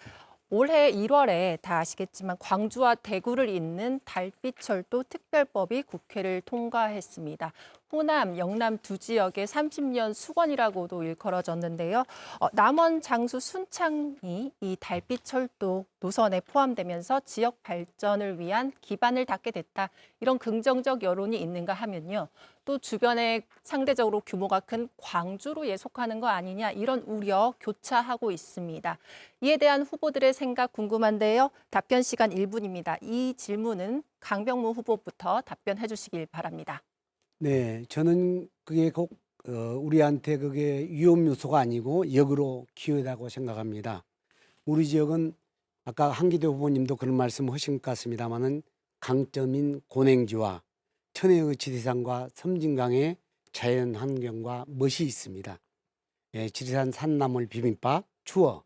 올해 1월에 다 아시겠지만 광주와 대구를 잇는 달빛철도 특별법이 국회를 통과했습니다. 호남, 영남 두 지역의 30년 수건이라고도 일컬어졌는데요. 남원, 장수, 순창이 이 달빛철도 노선에 포함되면서 지역 발전을 위한 기반을 닦게 됐다. 이런 긍정적 여론이 있는가 하면요. 또 주변에 상대적으로 규모가 큰 광주로 예속하는 거 아니냐 이런 우려 교차하고 있습니다. 이에 대한 후보들의 생각 궁금한데요. 답변 시간 1분입니다. 이 질문은 강병무 후보부터 답변해 주시길 바랍니다. 네, 저는 그게 꼭 우리한테 그게 위험 요소가 아니고 역으로 기회라고 생각합니다. 우리 지역은 아까 한기대 후보님도 그런 말씀하신 것 같습니다만은 강점인 고냉지와 천혜의 지리산과 섬진강의 자연 환경과 멋이 있습니다. 예, 지리산 산나물 비빔밥, 추어,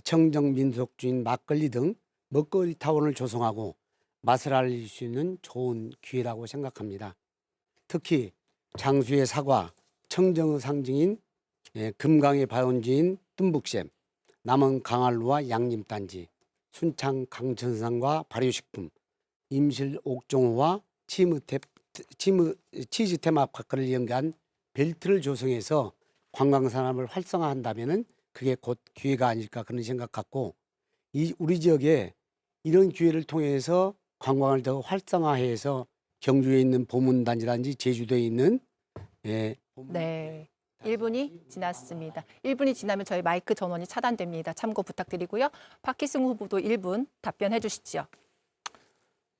청정 민속주인 막걸리 등 먹거리 타운을 조성하고 맛을 알릴 수 있는 좋은 기회라고 생각합니다. 특히 장수의 사과, 청정의 상징인 금강의 발원지인 뜸북샘, 남원 강알루와 양림단지, 순창 강천산과 발효식품, 임실 옥종호와 치즈 테마파크를 연계한 벨트를 조성해서 관광산업을 활성화한다면은 그게 곧 기회가 아닐까 그런 생각 갖고 우리 지역에 이런 기회를 통해서 관광을 더 활성화해서 경주에 있는 보문단지라든지 제주도에 있는 네. 1분이 지났습니다. 1분이 지나면 저희 마이크 전원이 차단됩니다. 참고 부탁드리고요. 박희승 후보도 1분 답변해 주시죠.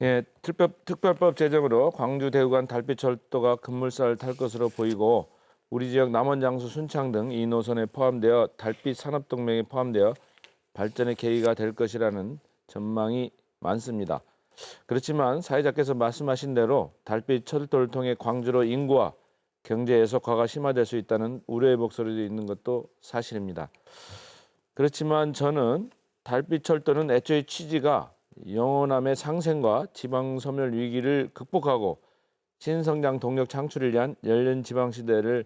예, 특별법 제정으로 광주 대구 간 달빛철도가 급물살을 탈 것으로 보이고 우리 지역 남원 장수 순창 등 이 노선에 포함되어 달빛 산업동맹에 포함되어 발전의 계기가 될 것이라는 전망이 많습니다. 그렇지만 사회자께서 말씀하신 대로 달빛 철도를 통해 광주로 인구와 경제 예속화가 심화될 수 있다는 우려의 목소리도 있는 것도 사실입니다. 그렇지만 저는 달빛 철도는 애초에 취지가 영호남의 상생과 지방 소멸 위기를 극복하고 신성장 동력 창출을 위한 열린 지방 시대를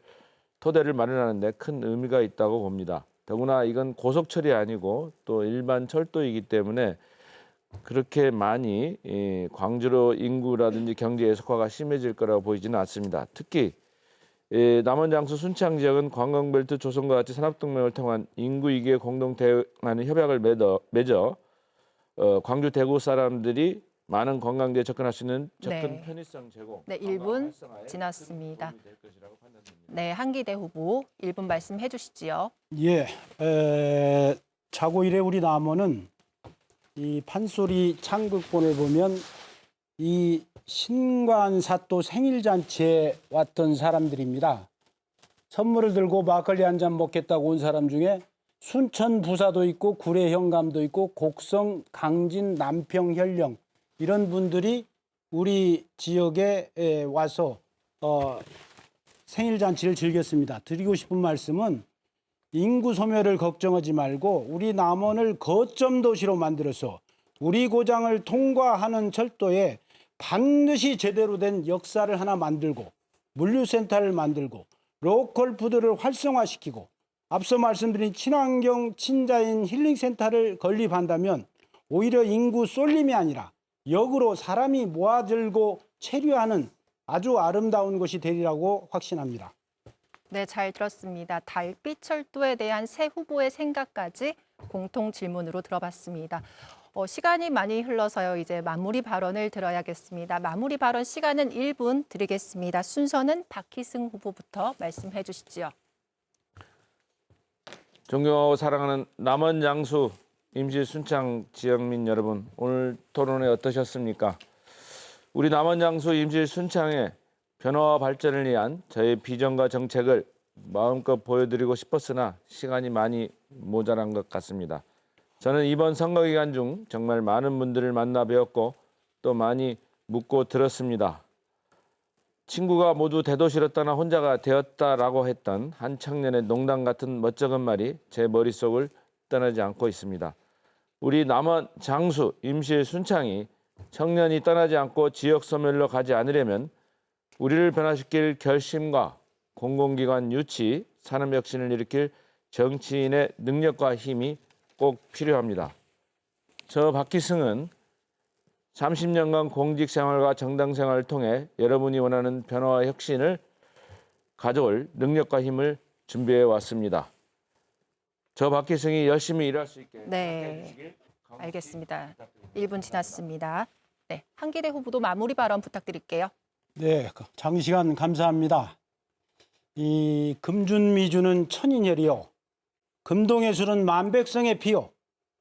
토대를 마련하는 데 큰 의미가 있다고 봅니다. 더구나 이건 고속철이 아니고 또 일반 철도이기 때문에 그렇게 많이 광주로 인구라든지 경제 예속화가 심해질 거라고 보이지는 않습니다. 특히 남원 장수 순창 지역은 관광벨트 조성과 같이 산업동맹을 통한 인구 이기에 공동 대응하는 협약을 맺어 광주 대구 사람들이 많은 관광지에 접근할 수 있는 접근 편의성 제공. 네, 1분 지났습니다. 네, 한기대 후보 1분 말씀해 주시지요. 예, 자고 이래 우리 남원은 이 판소리 창극본을 보면 이 신관사또 생일잔치에 왔던 사람들입니다. 선물을 들고 막걸리 한 잔 먹겠다고 온 사람 중에 순천 부사도 있고 구례 현감도 있고 곡성, 강진, 남평, 현령 이런 분들이 우리 지역에 와서 생일잔치를 즐겼습니다. 드리고 싶은 말씀은 인구 소멸을 걱정하지 말고 우리 남원을 거점 도시로 만들어서 우리 고장을 통과하는 철도에 반드시 제대로 된 역사를 하나 만들고 물류센터를 만들고 로컬 푸드를 활성화시키고 앞서 말씀드린 친환경 친자인 힐링센터를 건립한다면 오히려 인구 쏠림이 아니라 역으로 사람이 모아들고 체류하는 아주 아름다운 것이 되리라고 확신합니다. 네, 잘 들었습니다. 달빛 철도에 대한 새 후보의 생각까지 공통 질문으로 들어봤습니다. 시간이 많이 흘러서요. 이제 마무리 발언을 들어야겠습니다. 마무리 발언 시간은 1분 드리겠습니다. 순서는 박희승 후보부터 말씀해 주시지요. 존경하고 사랑하는 남원 장수 임실 순창 지역민 여러분, 오늘 토론회 어떠셨습니까? 우리 남원 장수 임실 순창의 변화와 발전을 위한 저의 비전과 정책을 마음껏 보여드리고 싶었으나 시간이 많이 모자란 것 같습니다. 저는 이번 선거 기간 중 정말 많은 분들을 만나 뵈었고 또 많이 묻고 들었습니다. 친구가 모두 대도시로 떠나 혼자가 되었다라고 했던 한 청년의 농담 같은 멋쩍은 말이 제 머릿속을 떠나지 않고 있습니다. 우리 남원, 장수, 임실, 순창이 청년이 떠나지 않고 지역 소멸로 가지 않으려면 우리를 변화시킬 결심과 공공기관 유치, 산업혁신을 일으킬 정치인의 능력과 힘이 꼭 필요합니다. 저 박희승은 30년간 공직생활과 정당생활을 통해 여러분이 원하는 변화와 혁신을 가져올 능력과 힘을 준비해 왔습니다. 저 박희승이 열심히 일할 수 있게 네, 알겠습니다. 1분 지났습니다. 네, 한기대 후보도 마무리 발언 부탁드릴게요. 네, 장시간 감사합니다. 이 금준미주는 천인혈이요, 금동예술은 만백성의 피요,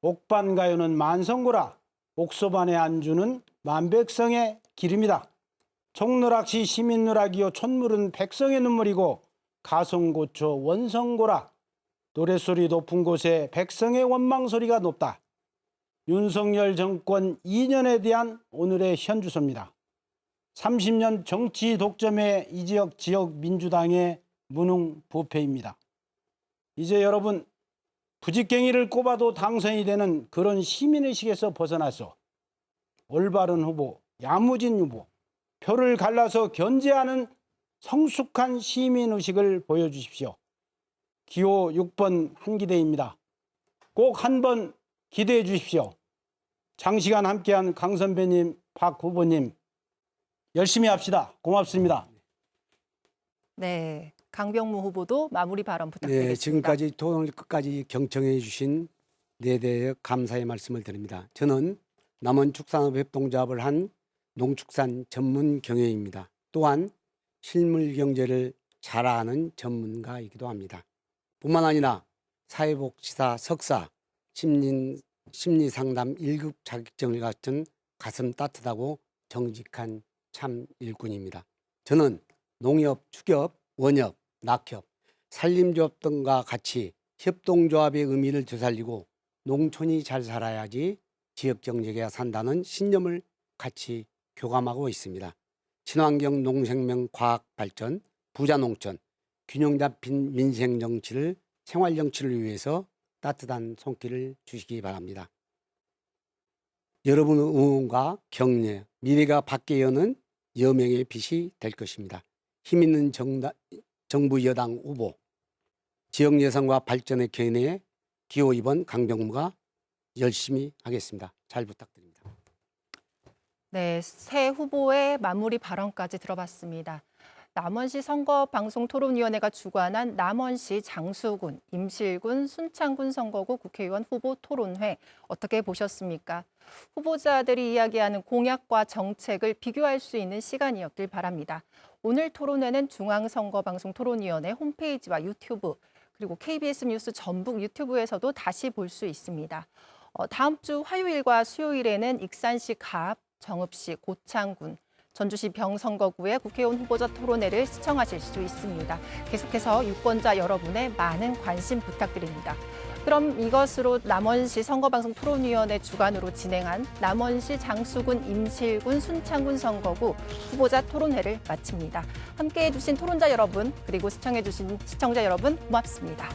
옥반가요는 만성고라, 옥소반의 안주는 만백성의 기름이다. 총누락시 시민누락이요, 촛물은 백성의 눈물이고 가성고초 원성고라. 노랫소리 높은 곳에 백성의 원망소리가 높다. 윤석열 정권 2년에 대한 오늘의 현주소입니다. 30년 정치 독점의 이 지역 민주당의 무능부패입니다. 이제 여러분, 부직갱이를 꼽아도 당선이 되는 그런 시민의식에서 벗어나서 올바른 후보, 야무진 후보, 표를 갈라서 견제하는 성숙한 시민의식을 보여주십시오. 기호 6번 한기대입니다. 꼭 한번 기대해 주십시오. 장시간 함께한 강 선배님, 박 후보님, 열심히 합시다. 고맙습니다. 네, 강병무 후보도 마무리 발언 부탁드리겠습니다. 네, 지금까지 토론을 끝까지 경청해 주신 네 대에 감사의 말씀을 드립니다. 저는 남원축산업협동조합을 한 농축산 전문 경영입니다. 또한 실물 경제를 잘 아는 전문가이기도 합니다. 뿐만 아니라 사회복지사 석사, 심리상담 1급 자격증을 갖춘 가슴 따뜻하고 정직한 참 일꾼입니다. 저는 농협, 축협, 원협, 낙협, 산림조합 등과 같이 협동조합의 의미를 되살리고 농촌이 잘 살아야지 지역경제가 산다는 신념을 같이 교감하고 있습니다. 친환경 농생명 과학발전, 부자농촌, 균형 잡힌 민생정치를 생활정치를 위해서 따뜻한 손길을 주시기 바랍니다. 여러분의 응원과 격려, 미래가 밝게 여는 여명의 빛이 될 것입니다. 힘있는 정부 여당 후보, 지역 예산과 발전의 견해에 기호 2번 강병무가 열심히 하겠습니다. 잘 부탁드립니다. 네, 새 후보의 마무리 발언까지 들어봤습니다. 남원시 선거방송토론위원회가 주관한 남원시 장수군, 임실군, 순창군 선거구 국회의원 후보 토론회 어떻게 보셨습니까? 후보자들이 이야기하는 공약과 정책을 비교할 수 있는 시간이었길 바랍니다. 오늘 토론회는 중앙선거방송토론위원회 홈페이지와 유튜브, 그리고 KBS 뉴스 전북 유튜브에서도 다시 볼 수 있습니다. 다음 주 화요일과 수요일에는 익산시 갑, 정읍시 고창군, 전주시 병선거구의 국회의원 후보자 토론회를 시청하실 수 있습니다. 계속해서 유권자 여러분의 많은 관심 부탁드립니다. 그럼 이것으로 남원시 선거방송토론위원회 주관으로 진행한 남원시 장수군, 임실군, 순창군 선거구 후보자 토론회를 마칩니다. 함께해 주신 토론자 여러분, 그리고 시청해 주신 시청자 여러분 고맙습니다.